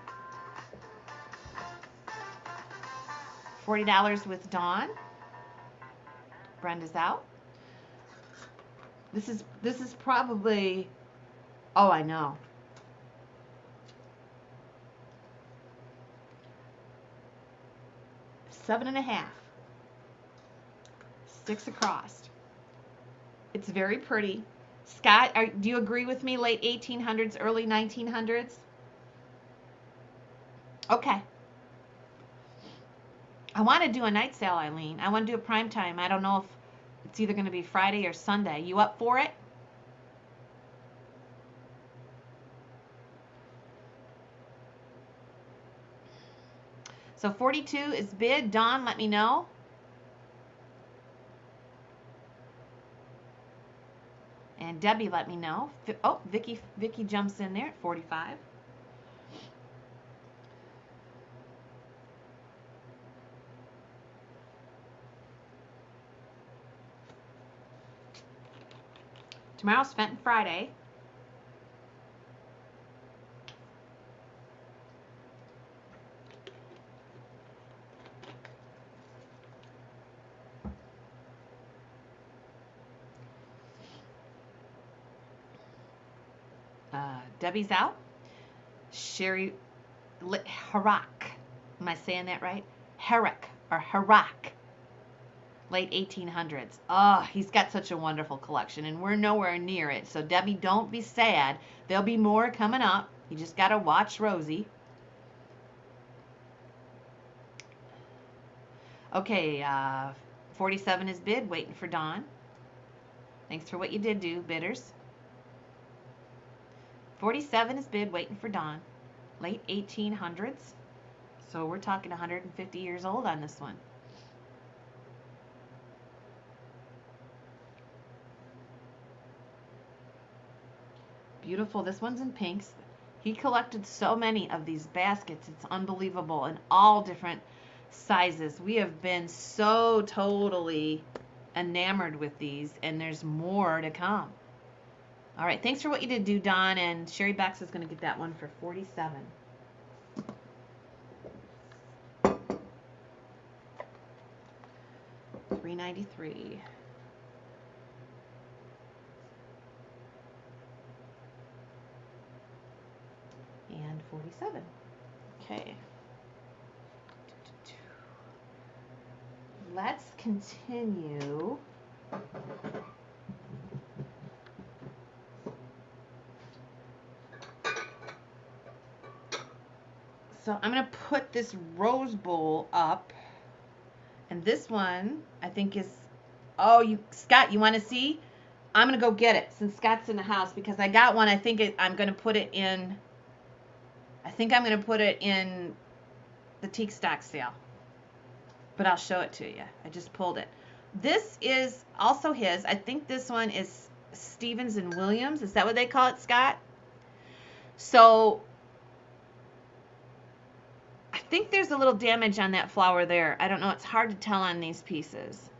[SPEAKER 1] $40 with Dawn. Brenda's out. This is probably, oh, I know. $7.5. 6 across. It's very pretty. Scott, do you agree with me? Late 1800s, early 1900s? Okay. I want to do a night sale, Eileen. I want to do a prime time. I don't know if it's either going to be Friday or Sunday. You up for it? So 42 is bid. Dawn, let me know. And Debbie, let me know. Oh, Vicky jumps in there at 45. Tomorrow's Fenton Friday. Debbie's out. Sherry Harak. Am I saying that right? Herrick or Harak. Late 1800s. Oh, he's got such a wonderful collection, and we're nowhere near it. So Debbie, don't be sad. There'll be more coming up. You just got to watch Rosie. Okay, 47 is bid, waiting for Dawn. Thanks for what you did do, bidders. 47 is bid, waiting for Dawn. Late 1800s. So we're talking 150 years old on this one. Beautiful. This one's in pinks. He collected so many of these baskets. It's unbelievable, in all different sizes. We have been so totally enamored with these, and there's more to come. All right, thanks for what you did do, Don, and Sherry Bax is going to get that one for 47. $3.93. And 47. Okay. Let's continue. So I'm going to put this rose bowl up. And this one, I think is, oh, Scott, you want to see? I'm going to go get it since Scott's in the house, because I got one. I think I'm going to put it in, I think I'm going to put it in the teak stock sale. But I'll show it to you. I just pulled it. This is also his. I think this one is Stevens and Williams. Is that what they call it, Scott? So I think there's a little damage on that flower there. I don't know. It's hard to tell on these pieces.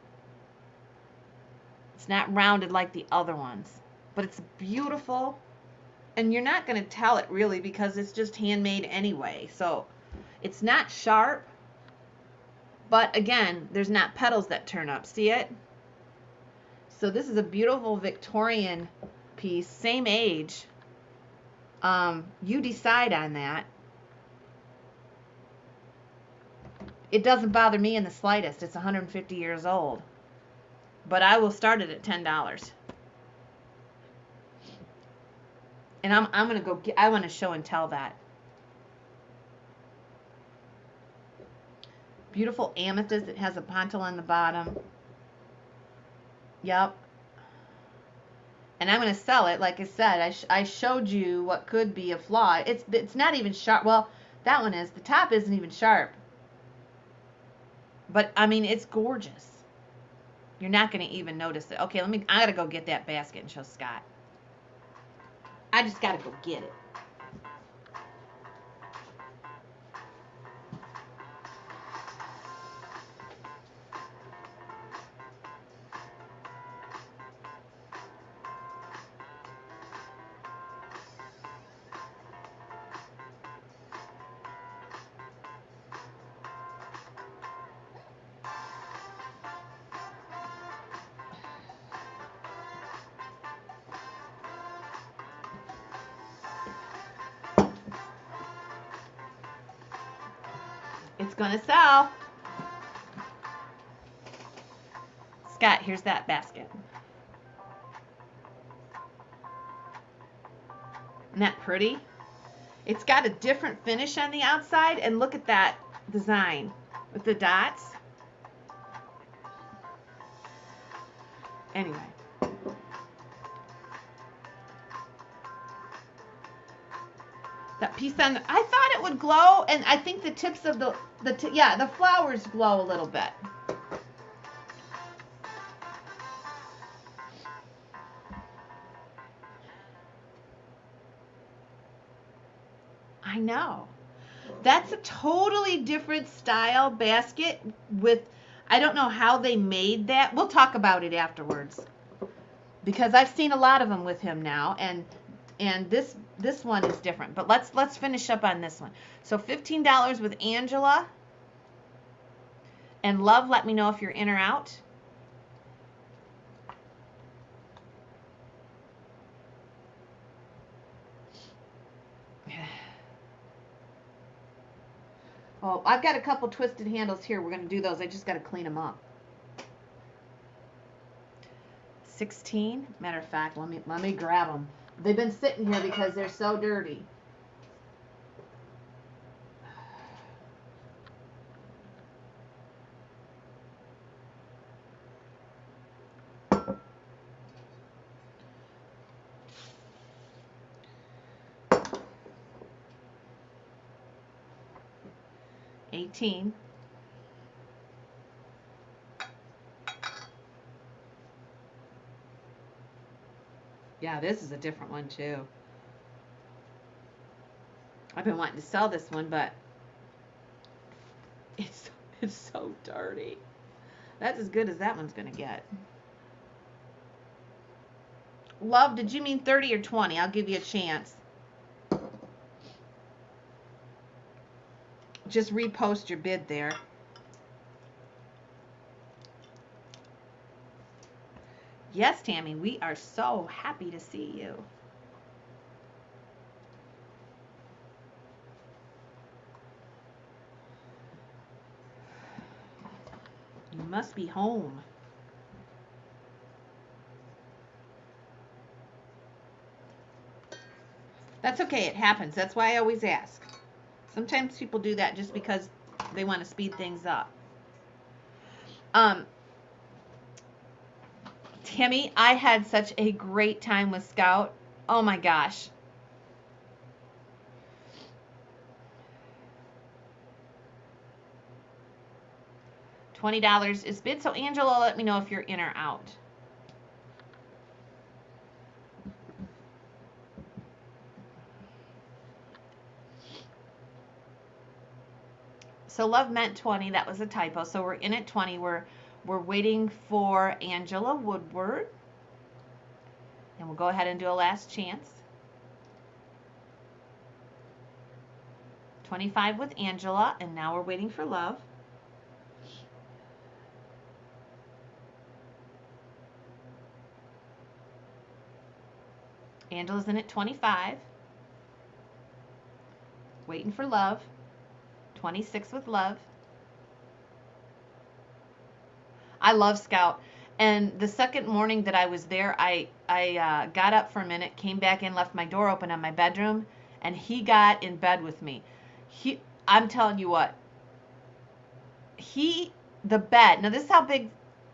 [SPEAKER 1] It's not rounded like the other ones. But it's beautiful. And you're not going to tell it really because it's just handmade anyway. So it's not sharp. But again, there's not petals that turn up. See it? So this is a beautiful Victorian piece. Same age. You decide on that. It doesn't bother me in the slightest. It's 150 years old. But I will start it at $10. And I'm going to go get, I want to show and tell that. Beautiful amethyst. It has a pontil on the bottom. Yep. And I'm going to sell it. Like I said, I showed you what could be a flaw. It's not even sharp. Well, that one is. The top isn't even sharp. But, I mean, it's gorgeous. You're not going to even notice it. Okay, I got to go get that basket and show Scott. I just got to go get it. It's gonna sell. Scott, here's that basket. Isn't that pretty? It's got a different finish on the outside, and look at that design with the dots. Anyway. That piece on, I thought it would glow, and I think the tips of the flowers glow a little bit. I know. That's a totally different style basket with, I don't know how they made that. We'll talk about it afterwards. because I've seen a lot of them with him now, and this one is different. But let's finish up on this one. So $15 with Angela. And Love, let me know if you're in or out. Oh, I've got a couple twisted handles here. We're going to do those. I just got to clean them up. 16. Matter of fact, let me grab them. They've been sitting here because they're so dirty. $18. Yeah, this is a different one too. I've been wanting to sell this one, but it's so dirty. That's as good as that one's gonna get. Love, did you mean 30 or 20? I'll give you a chance. Just repost your bid there. Yes, Tammy, we are so happy to see you. You must be home. That's okay, it happens. That's why I always ask. Sometimes people do that just because they want to speed things up. Tammy, I had such a great time with Scout. Oh my gosh. $20 is bid. So Angela, let me know if you're in or out. So Love meant 20. That was a typo. So we're in at 20. We're waiting for Angela Woodward. And we'll go ahead and do a last chance. 25 with Angela, and now we're waiting for Love. Angela's in at 25. Waiting for Love. 26 with Love. I love Scout. And the second morning that I was there, I got up for a minute, came back in, left my door open on my bedroom, and he got in bed with me. I'm telling you what, the bed, now this is how big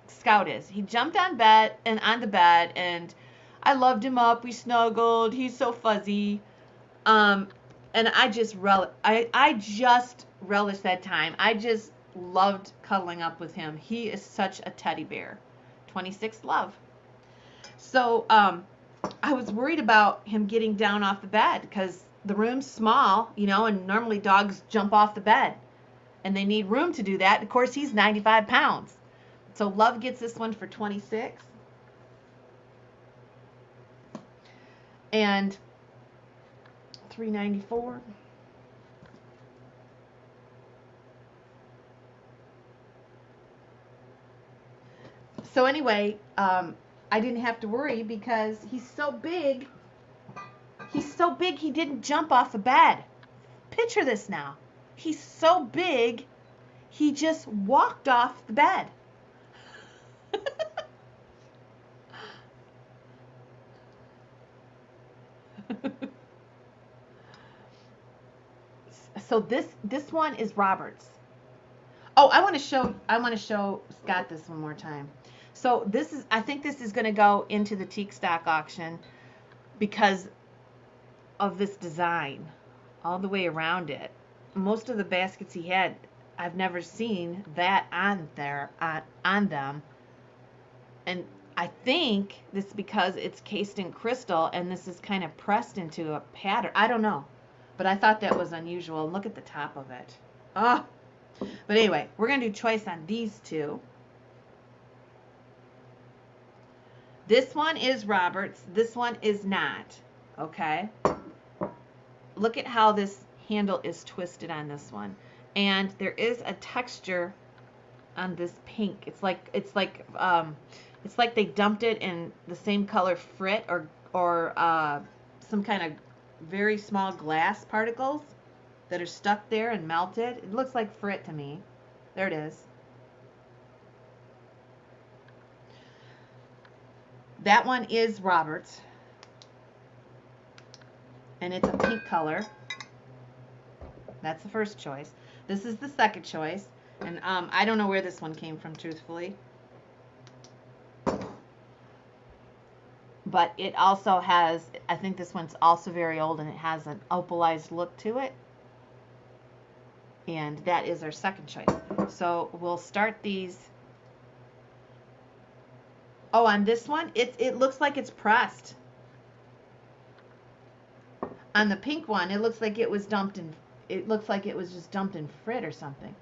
[SPEAKER 1] Scout is. He jumped on the bed, and I loved him up. We snuggled. He's so fuzzy. And I just relished that time. I just loved cuddling up with him. He is such a teddy bear. 26 Love. So I was worried about him getting down off the bed because the room's small, and normally dogs jump off the bed and they need room to do that. Of course, he's 95 pounds. So Love gets this one for 26. And $3.94. So anyway, I didn't have to worry because he's so big. He's so big he didn't jump off the bed. Picture this now. He's so big he just walked off the bed. So this one is Robert's. Oh, I want to show Scott this one more time. So I think this is going to go into the teak stock auction because of this design all the way around it. Most of the baskets he had, I've never seen that on them. And I think this is because it's cased in crystal and this is kind of pressed into a pattern. I don't know. But I thought that was unusual. Look at the top of it. Oh. But anyway, we're going to do choice on these two. This one is Robert's. This one is not. Okay. Look at how this handle is twisted on this one. And there is a texture on this pink. It's like they dumped it in the same color frit or some kind of very small glass particles that are stuck there and melted. It looks like frit to me. There it is. That one is Robert's, and it's a pink color. That's the first choice. This is the second choice, and I don't know where this one came from, truthfully. But it also has, I think this one's also very old, and it has an opalized look to it. And that is our second choice. So we'll start these. Oh, on this one, it looks like it's pressed. On the pink one, it looks like it was dumped in. It looks like it was just dumped in frit or something.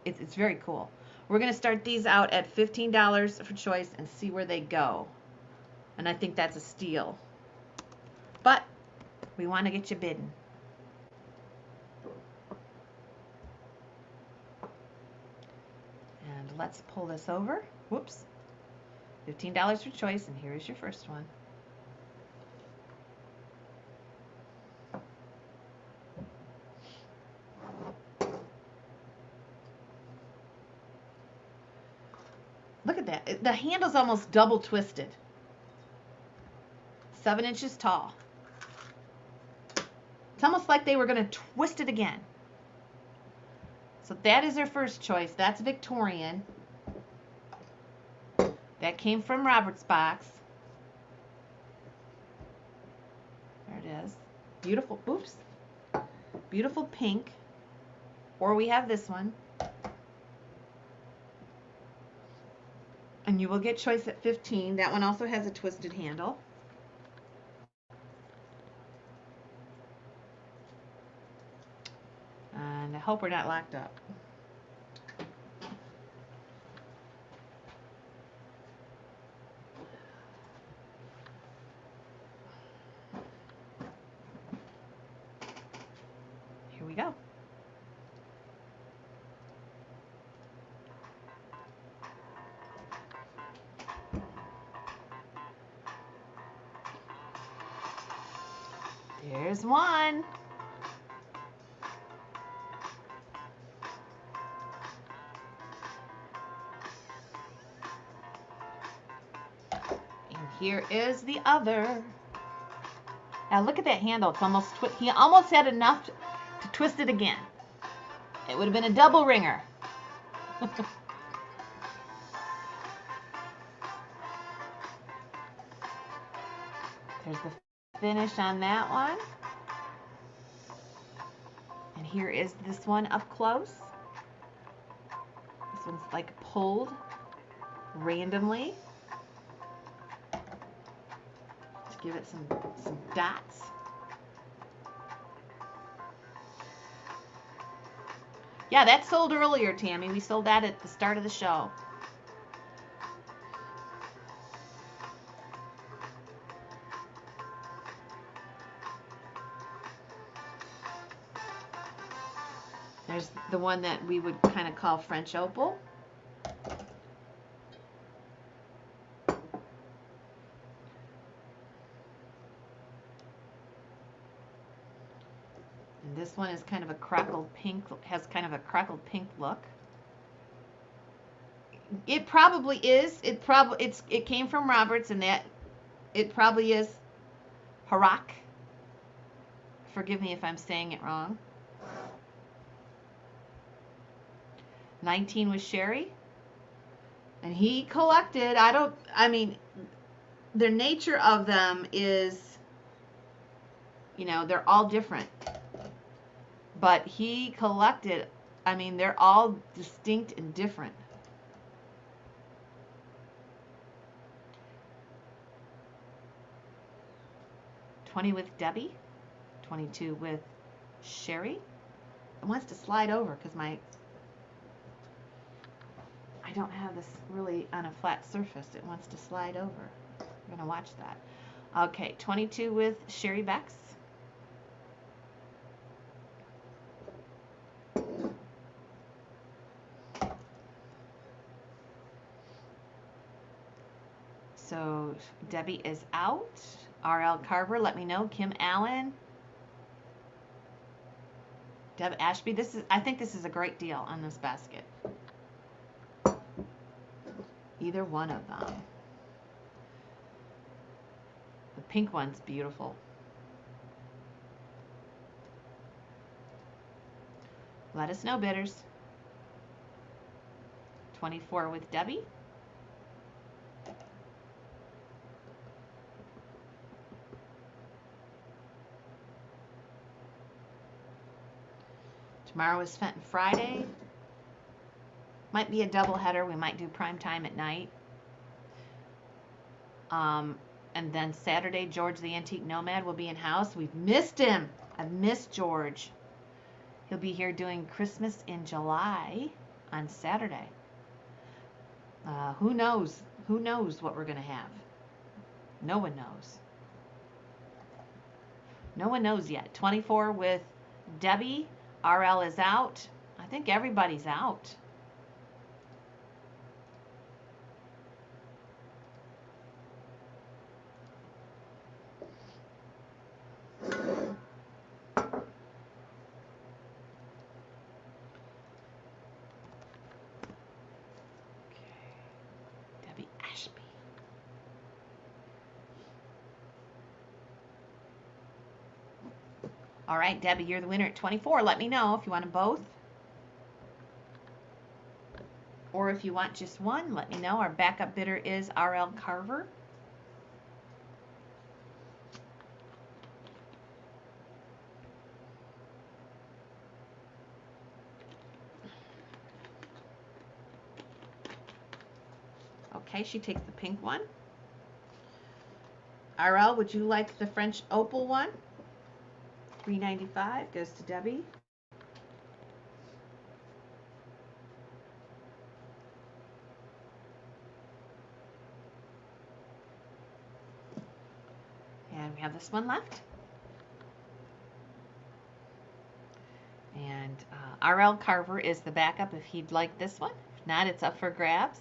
[SPEAKER 1] It's very cool. We're gonna start these out at $15 for choice and see where they go. And I think that's a steal. But we want to get you bidding. And let's pull this over. Whoops. $15 for choice, and here is your first one. Look at that. The handle's almost double twisted. 7 inches tall. It's almost like they were going to twist it again. So that is our first choice. That's Victorian. That came from Robert's box. There it is. Beautiful, oops. Beautiful pink. Or we have this one. And you will get choice at 15. That one also has a twisted handle. And I hope we're not locked up. Here we go. There's one. And here is the other. Now look at that handle. It's almost he almost had enough to twist it again. It would have been a double ringer. There's the finish on that one. And here is this one up close. This one's like pulled randomly to give it some dots. Yeah, that sold earlier, Tammy. We sold that at the start of the show. There's the one that we would kind of call French opal. And this one is kind of a crackled pink, has kind of a crackled pink look. It probably is. It came from Robert's, and that it probably is Harak. Forgive me if I'm saying it wrong. 19 was Sherry. And he collected, I mean, the nature of them is, you know, they're all different. But he collected, I mean, they're all distinct and different. $20 with Debbie, $22 with Sherry. It wants to slide over because I I don't have this really on a flat surface. It wants to slide over. I'm going to watch that. Okay, 22 with Sherry Bex. So Debbie is out. R.L. Carver, let me know. Kim Allen. Deb Ashby. I think this is a great deal on this basket. Either one of them. The pink one's beautiful. Let us know, bidders. 24 with Debbie. Tomorrow is Fenton Friday. Might be a double header. We might do prime time at night. And then Saturday, George the Antique Nomad will be in house. We've missed him. I've missed George. He'll be here doing Christmas in July on Saturday. Who knows? Who knows what we're going to have? No one knows. No one knows yet. 24 with Debbie. RL is out. I think everybody's out. All right, Debbie, you're the winner at 24. Let me know if you want them both. Or if you want just one, let me know. Our backup bidder is R.L. Carver. Okay, she takes the pink one. R.L., would you like the French opal one? $3.95 goes to Debbie. And we have this one left. And R.L. Carver is the backup if he'd like this one. If not, it's up for grabs.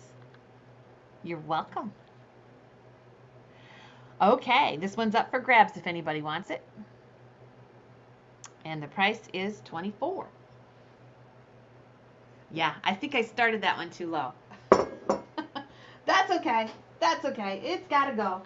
[SPEAKER 1] You're welcome. Okay, this one's up for grabs if anybody wants it. And the price is 24. Yeah, I think I started that one too low. That's okay. That's okay. It's got to go.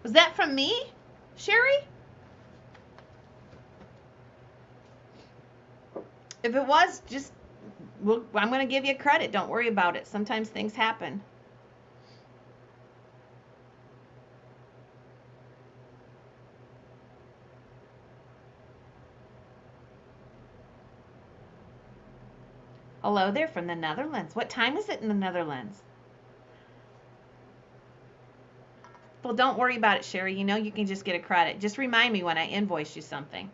[SPEAKER 1] Was that from me, Sherry? If it was, just, I'm going to give you credit. Don't worry about it. Sometimes things happen. Hello there from the Netherlands. What time is it in the Netherlands? Well, don't worry about it, Sherry. You know you can just get a credit. Just remind me when I invoice you something.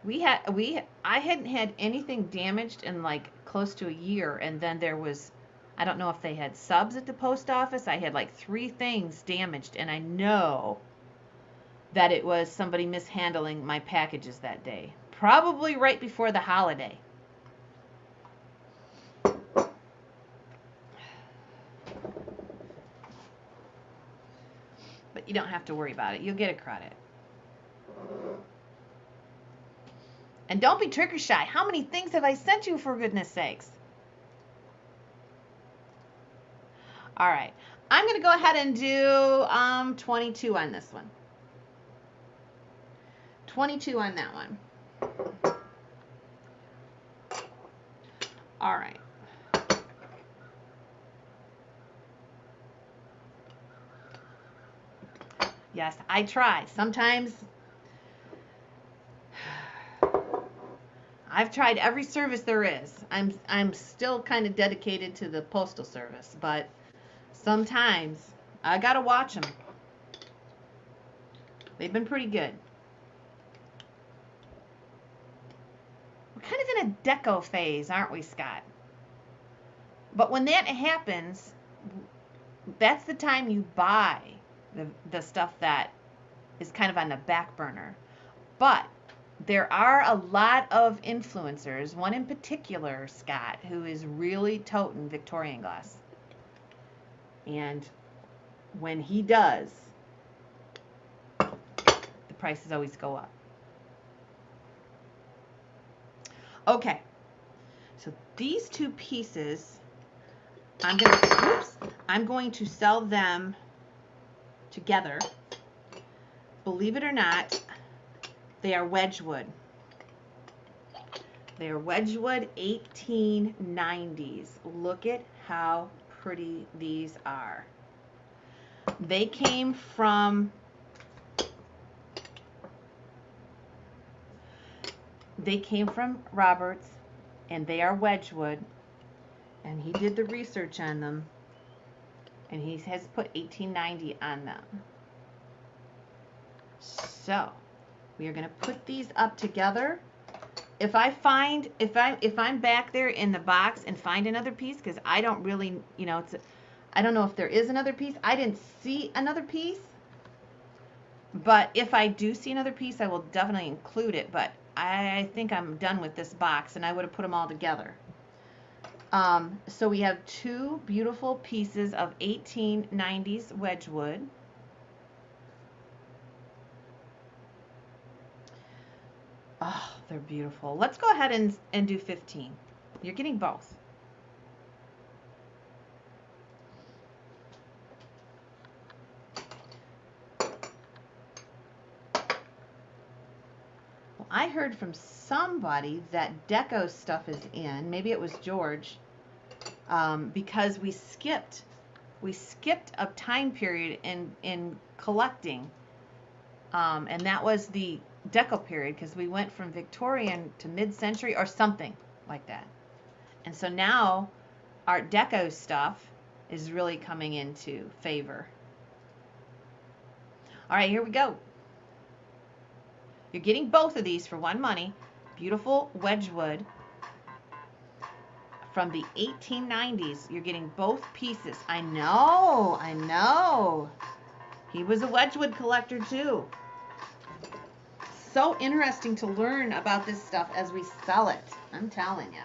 [SPEAKER 1] I hadn't had anything damaged in like close to a year, and then there was, I don't know if they had subs at the post office. I had like 3 things damaged, and I know that it was somebody mishandling my packages that day. Probably right before the holiday. But you don't have to worry about it. You'll get a credit. And don't be trigger shy. How many things have I sent you, for goodness sakes? All right. I'm going to go ahead and do 22 on this one. 22 on that one. All right. Yes, I try. Sometimes I've tried every service there is. I'm still kind of dedicated to the postal service, but sometimes I gotta watch them. They've been pretty good. We're kind of in a deco phase, aren't we, Scott? But when that happens, that's the time you buy the stuff that is kind of on the back burner. But there are a lot of influencers, one in particular, Scott, who is really toting Victorian glass. And when he does, the prices always go up. Okay, so these two pieces, I'm going to sell them together. Believe it or not, they are Wedgwood. They are Wedgwood 1890s. Look at how pretty these are. They came from Roberts, and they are Wedgwood, and he did the research on them, and he has put 1890 on them. So we are going to put these up together. If I'm back there in the box and find another piece, because I don't really, I don't know if there is another piece. I didn't see another piece, but if I do see another piece, I will definitely include it. But I think I'm done with this box, and I would have put them all together. So we have two beautiful pieces of 1890s Wedgwood. Oh, they're beautiful. Let's go ahead and do 15. You're getting both. Well, I heard from somebody that deco stuff is in. Maybe it was George, because we skipped a time period in collecting, and that was the deco period, because we went from Victorian to mid-century or something like that. And so now Art Deco stuff is really coming into favor. All right, here we go. You're getting both of these for one money. Beautiful Wedgwood from the 1890s. You're getting both pieces. I know. He was a Wedgwood collector too. So interesting to learn about this stuff as we sell it. I'm telling you.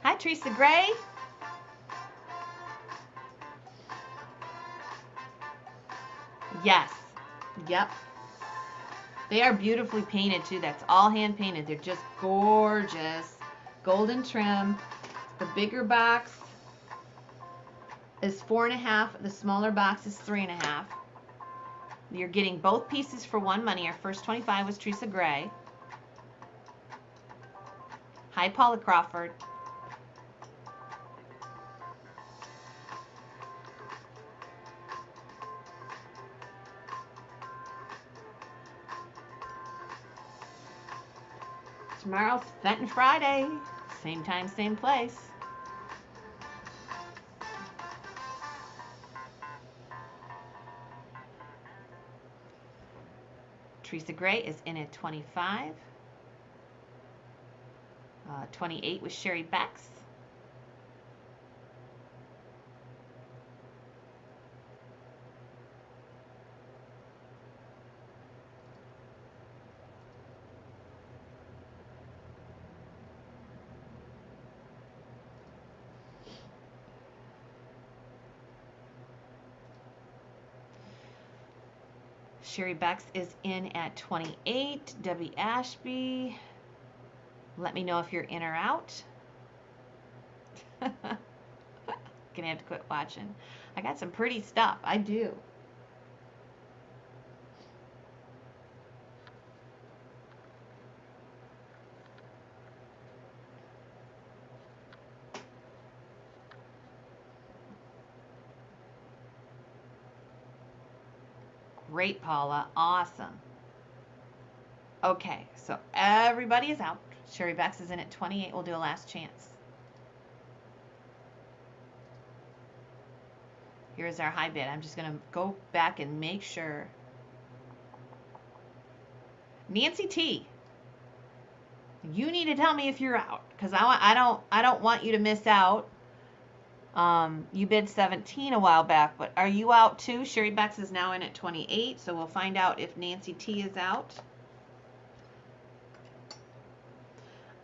[SPEAKER 1] Hi, Teresa Gray. Yes. Yep. They are beautifully painted too. That's all hand painted. They're just gorgeous. Golden trim. The bigger box is 4.5. The smaller box is 3.5. You're getting both pieces for one money. Our first 25 was Teresa Gray. Hi, Paula Crawford. Tomorrow's Fenton Friday. Same time, same place. Teresa Gray is in at 25. 28 was Sherry Becks. Sherry Becks is in at 28. Debbie Ashby, let me know if you're in or out. Gonna have to quit watching. I got some pretty stuff. I do. Great, Paula. Awesome. Okay, so everybody is out. Sherry Bex is in at 28. We'll do a last chance. Here's our high bid. I'm just going to go back and make sure. Nancy T, you need to tell me if you're out, because I don't want you to miss out. You bid 17 a while back, but are you out too? Sherry Bex is now in at 28, so we'll find out if Nancy T is out.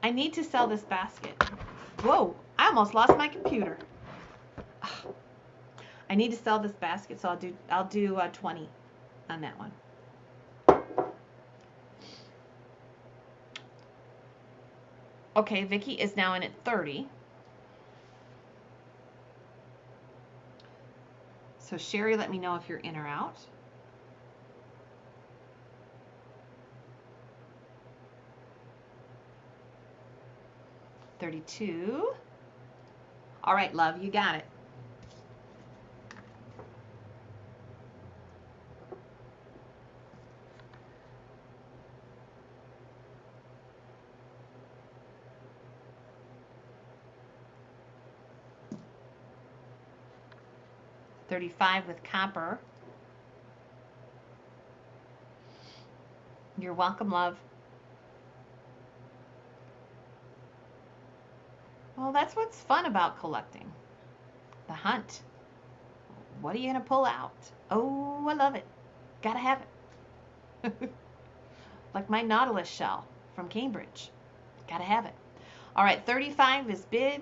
[SPEAKER 1] I need to sell this basket. Whoa, I almost lost my computer. I need to sell this basket, so I'll do 20 on that one. Okay, Vicky is now in at 30. So Sherry, let me know if you're in or out. $32. All right, love, you got it. $35 with copper. You're welcome, love. Well, that's what's fun about collecting. The hunt. What are you going to pull out? Oh, I love it. Gotta have it. Like my Nautilus shell from Cambridge. Gotta have it. All right, 35 is bid.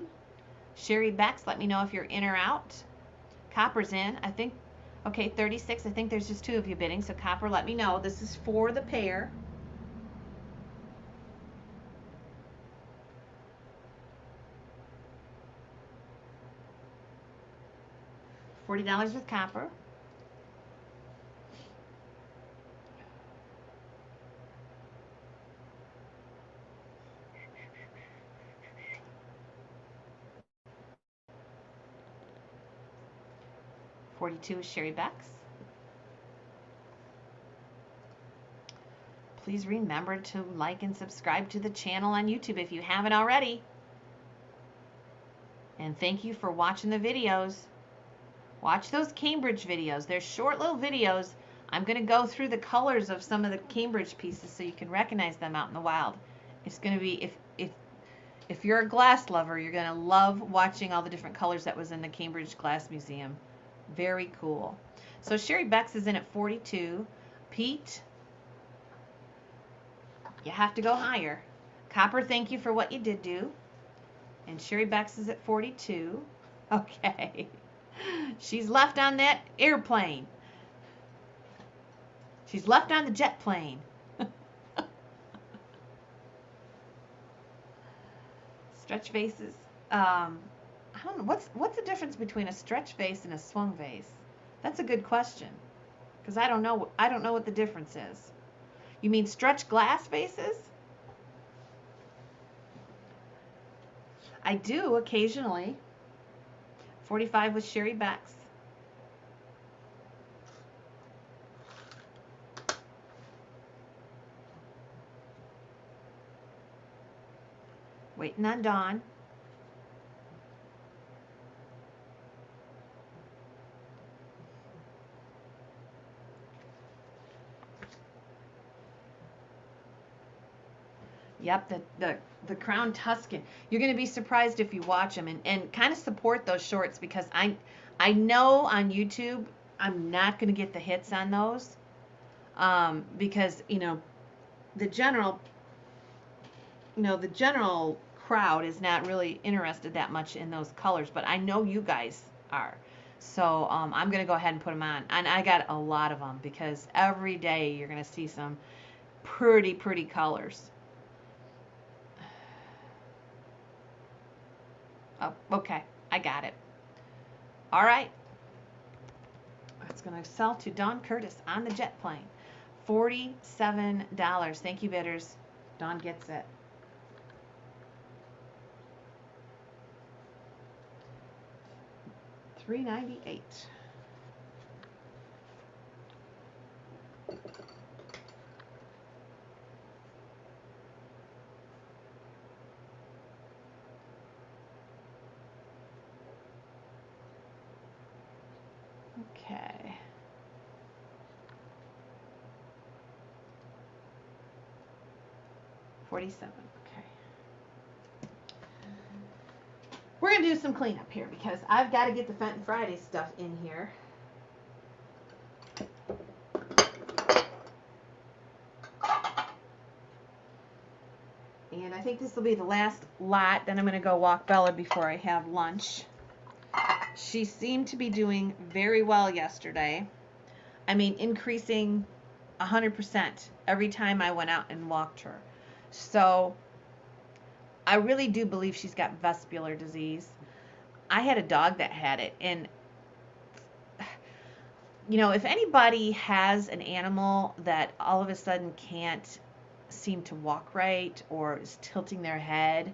[SPEAKER 1] Sherry Bex, let me know if you're in or out. Copper's in, I think. Okay, 36. I think there's just 2 of you bidding, so Copper, let me know. This is for the pair. $40 with copper. $42 is Sherry Bex. Please remember to like and subscribe to the channel on YouTube if you haven't already. And thank you for watching the videos. Watch those Cambridge videos. They're short little videos. I'm going to go through the colors of some of the Cambridge pieces so you can recognize them out in the wild. It's going to be, if you're a glass lover, you're going to love watching all the different colors that was in the Cambridge Glass Museum. Very cool. So Sherry Bex is in at 42. Pete, you have to go higher. Copper, thank you for what you did do. And Sherry Bex is at 42. Okay. She's left on that airplane. She's left on the jet plane. Stretch vases. I don't know. What's the difference between a stretch vase and a swung vase? That's a good question. Because I don't know what the difference is. You mean stretch glass vases? I do occasionally. 45 with Sherry Bex. Waiting on Dawn. Yep, the Crown Tuscan. You're going to be surprised if you watch them and kind of support those shorts, because I know on YouTube I'm not going to get the hits on those because the general crowd is not really interested that much in those colors, but I know you guys are. So I'm going to go ahead and put them on. And I got a lot of them because every day you're going to see some pretty colors. Oh, okay. I got it. All right. It's going to sell to Dawn Curtis on the jet plane. $47. Thank you, bidders. Dawn gets it. $3.98. Okay. $47. Okay. We're gonna do some cleanup here because I've got to get the Fenton Friday stuff in here. And I think this will be the last lot. Then I'm going to go walk Bella before I have lunch. She seemed to be doing very well yesterday. I mean, increasing 100% every time I went out and walked her. So I really do believe she's got vestibular disease. I had a dog that had it. And, you know, if anybody has an animal that all of a sudden can't seem to walk right, or is tilting their head,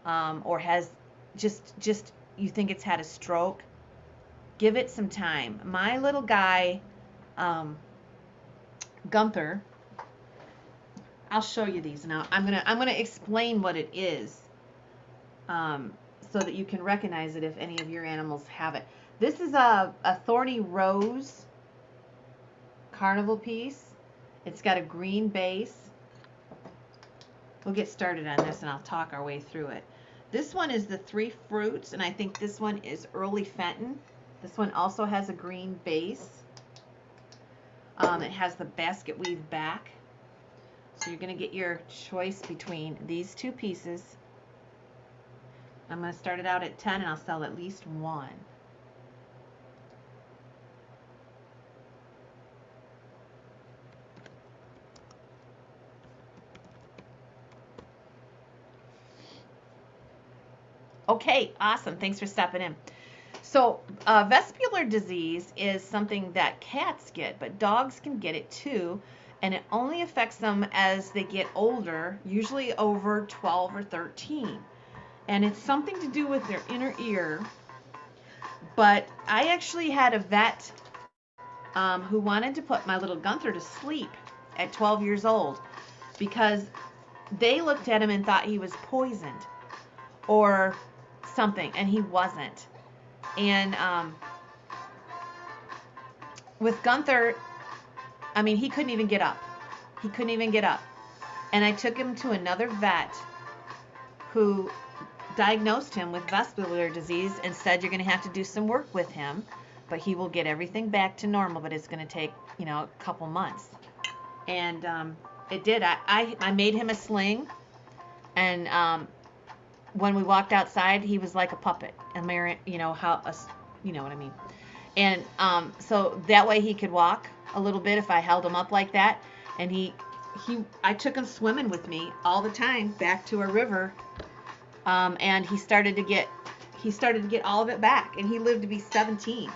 [SPEAKER 1] or has just you think it's had a stroke, give it some time. My little guy, Gunther, I'll show you these now. I'm gonna explain what it is, so that you can recognize it if any of your animals have it. This is a thorny rose carnival piece. It's got a green base. We'll get started on this and I'll talk our way through it. This one is the three fruits, and I think this one is early Fenton. This one also has a green base. It has the basket weave back. So you're going to get your choice between these two pieces. I'm going to start it out at 10 and I'll sell at least one. Okay, awesome. Thanks for stepping in. So vestibular disease is something that cats get, but dogs can get it too, and it only affects them as they get older, usually over 12 or 13. And it's something to do with their inner ear. But I actually had a vet who wanted to put my little Gunther to sleep at 12 years old because they looked at him and thought he was poisoned or something, and he wasn't. And with Gunther, I mean, he couldn't even get up. He couldn't even get up. And I took him to another vet who diagnosed him with vestibular disease and said, you're going to have to do some work with him, but he will get everything back to normal, but it's going to take, you know, a couple months. And it did. I made him a sling, and when we walked outside, he was like a puppet. You know you know what I mean. And so that way he could walk a little bit if I held him up like that. And I took him swimming with me all the time back to a river, and he started to get all of it back, and he lived to be 17.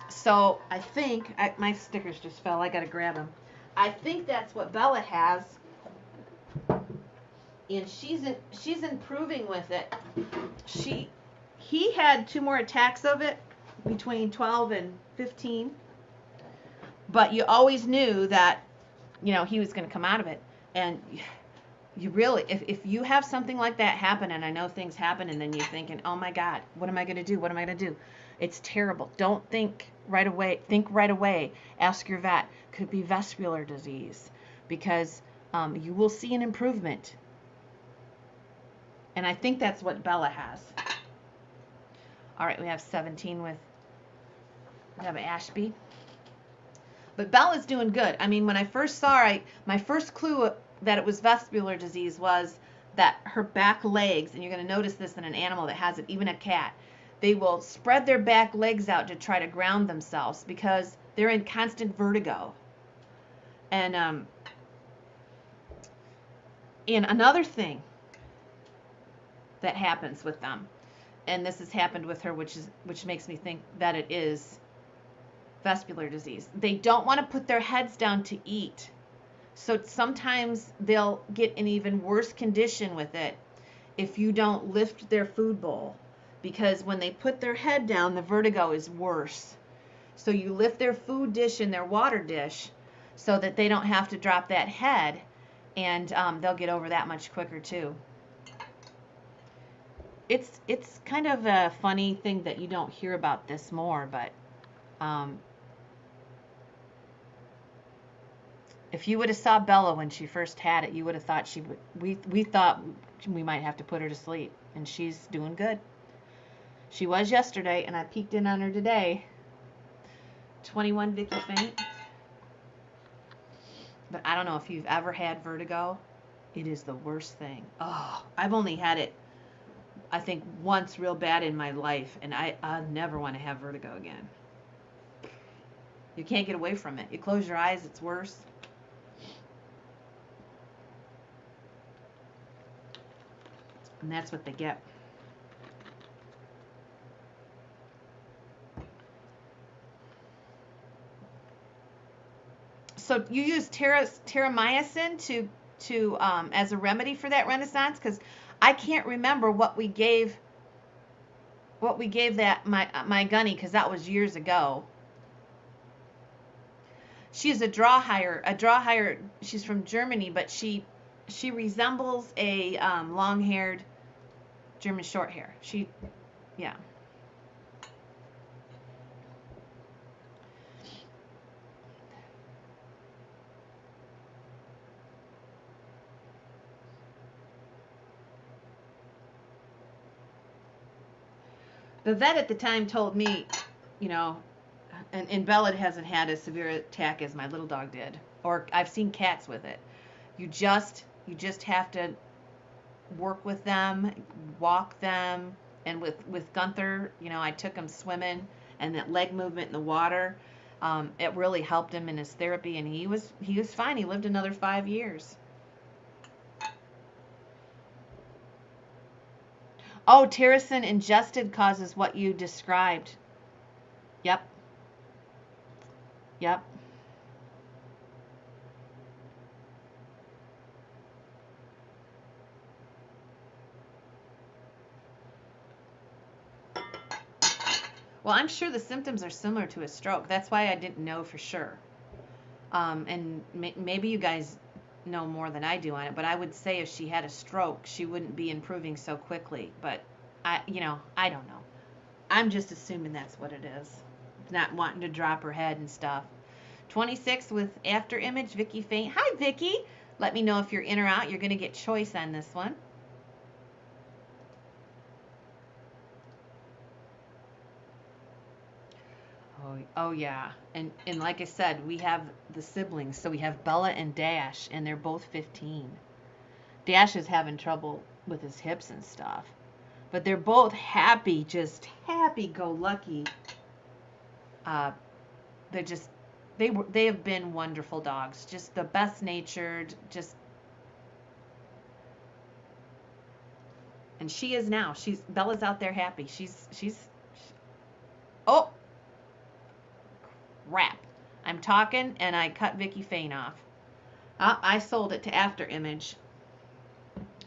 [SPEAKER 1] So I think my stickers just fell. I gotta grab them. I think that's what Bella has. And she's improving with it. He had 2 more attacks of it between 12 and 15. But you always knew that, you know, he was going to come out of it. And you really, if you have something like that happen, and I know things happen, and then you're thinking, oh my God, what am I going to do? What am I going to do? It's terrible. Don't think right away. Think right away. Ask your vet. Could it be vestibular disease? Because you will see an improvement. And I think that's what Bella has. All right, we have 17 we have Ashby. But Bella's doing good. I mean, when I first saw her, my first clue that it was vestibular disease was that her back legs, and you're going to notice this in an animal that has it, even a cat, they will spread their back legs out to try to ground themselves because they're in constant vertigo. And another thing that happens with them, and this has happened with her, which makes me think that it is vestibular disease. They don't want to put their heads down to eat, so sometimes they'll get an even worse condition with it if you don't lift their food bowl, because when they put their head down, the vertigo is worse. So you lift their food dish and their water dish so that they don't have to drop that head, and they'll get over that much quicker too. it's kind of a funny thing that you don't hear about this more, but um, if you would have saw Bella when she first had it, you would have thought she would. We thought we might have to put her to sleep, and she's doing good. She was yesterday, and I peeked in on her today. 21 Vicky faint. But I don't know if you've ever had vertigo. It is the worst thing. Oh, I've only had it, I think, once real bad in my life, and I never want to have vertigo again. You can't get away from it. You close your eyes, it's worse. And that's what they get. So you use terramycin to as a remedy for that Renaissance, because I can't remember what we gave that my gunny, because that was years ago. She's a draw hire. She's from Germany, but she resembles a long-haired German short hair. Yeah. The vet at the time told me, you know, and Bella hasn't had a severe attack as my little dog did, or I've seen cats with it. You just have to work with them, walk them, and with Gunther, you know, I took him swimming, and that leg movement in the water, it really helped him in his therapy, and he was fine. He lived another 5 years. Oh, Terracin ingested causes what you described. Yep. Yep. Well, I'm sure the symptoms are similar to a stroke. That's why I didn't know for sure. And maybe you guys know more than I do on it, but I would say if she had a stroke, she wouldn't be improving so quickly. But I don't know. I'm just assuming that's what it is. Not wanting to drop her head and stuff. 26 with after image, Vicky faint. Hi, Vicky. Let me know if you're in or out. You're going to get choice on this one. Oh yeah, and like I said, we have the siblings, so we have Bella and Dash, and they're both 15. Dash is having trouble with his hips and stuff, but they're both happy, just happy-go-lucky. They have been wonderful dogs, just the best natured, and she is now. Bella's out there happy. Oh. Crap. I'm talking and I cut Vicky faint off. I sold it to after image.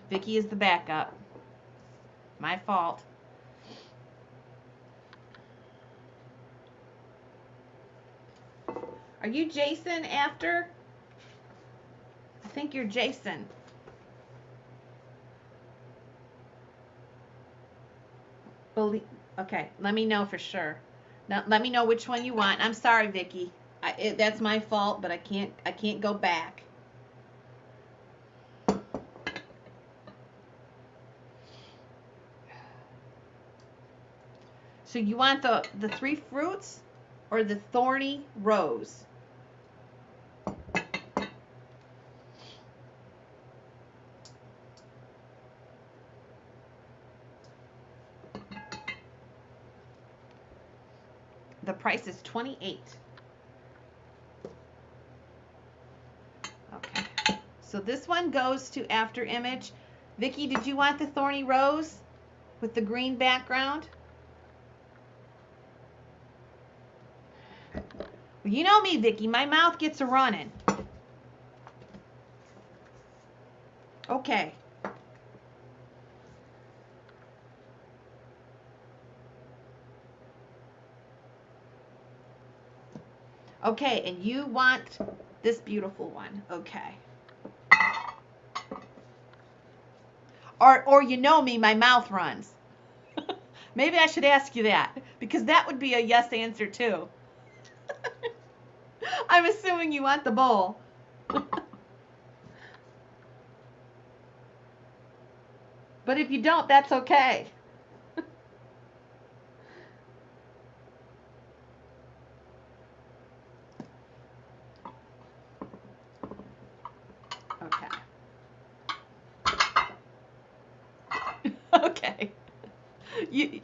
[SPEAKER 1] Vicky is the backup. My fault. Are you Jason after? I think you're Jason. Okay, let me know for sure. Now, let me know which one you want. I'm sorry, Vicky. That's my fault, but I can't go back. So you want the 3 fruits or the thorny rose? The price is $28. Okay. So this one goes to after image. Vicky, did you want the thorny rose with the green background? Well, you know me, Vicky. My mouth gets a running. Okay. Okay, and you want this beautiful one. Okay. Or you know me, my mouth runs. Maybe I should ask you that, because that would be a yes answer too. I'm assuming you want the bowl. But if you don't, that's okay. Okay. Okay.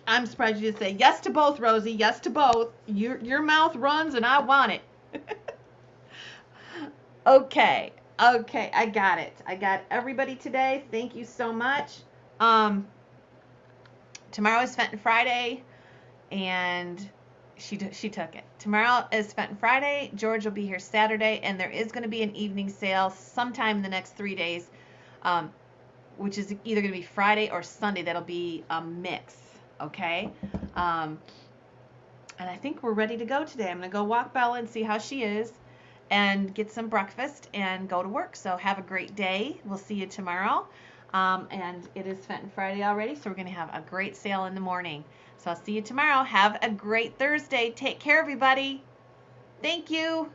[SPEAKER 1] I'm surprised you didn't say yes to both, Rosie. Yes to both. Your mouth runs and I want it. Okay. Okay, I got it. I got everybody today. Thank you so much. Tomorrow is Fenton Friday, and she took it. Tomorrow is Fenton Friday. George will be here Saturday, and there is going to be an evening sale sometime in the next 3 days, which is either going to be Friday or Sunday. That'll be a mix, okay? And I think we're ready to go today. I'm going to go walk Bella and see how she is and get some breakfast and go to work. So have a great day. We'll see you tomorrow. And it is Fenton Friday already, so we're going to have a great sale in the morning. So I'll see you tomorrow. Have a great Thursday. Take care, everybody. Thank you.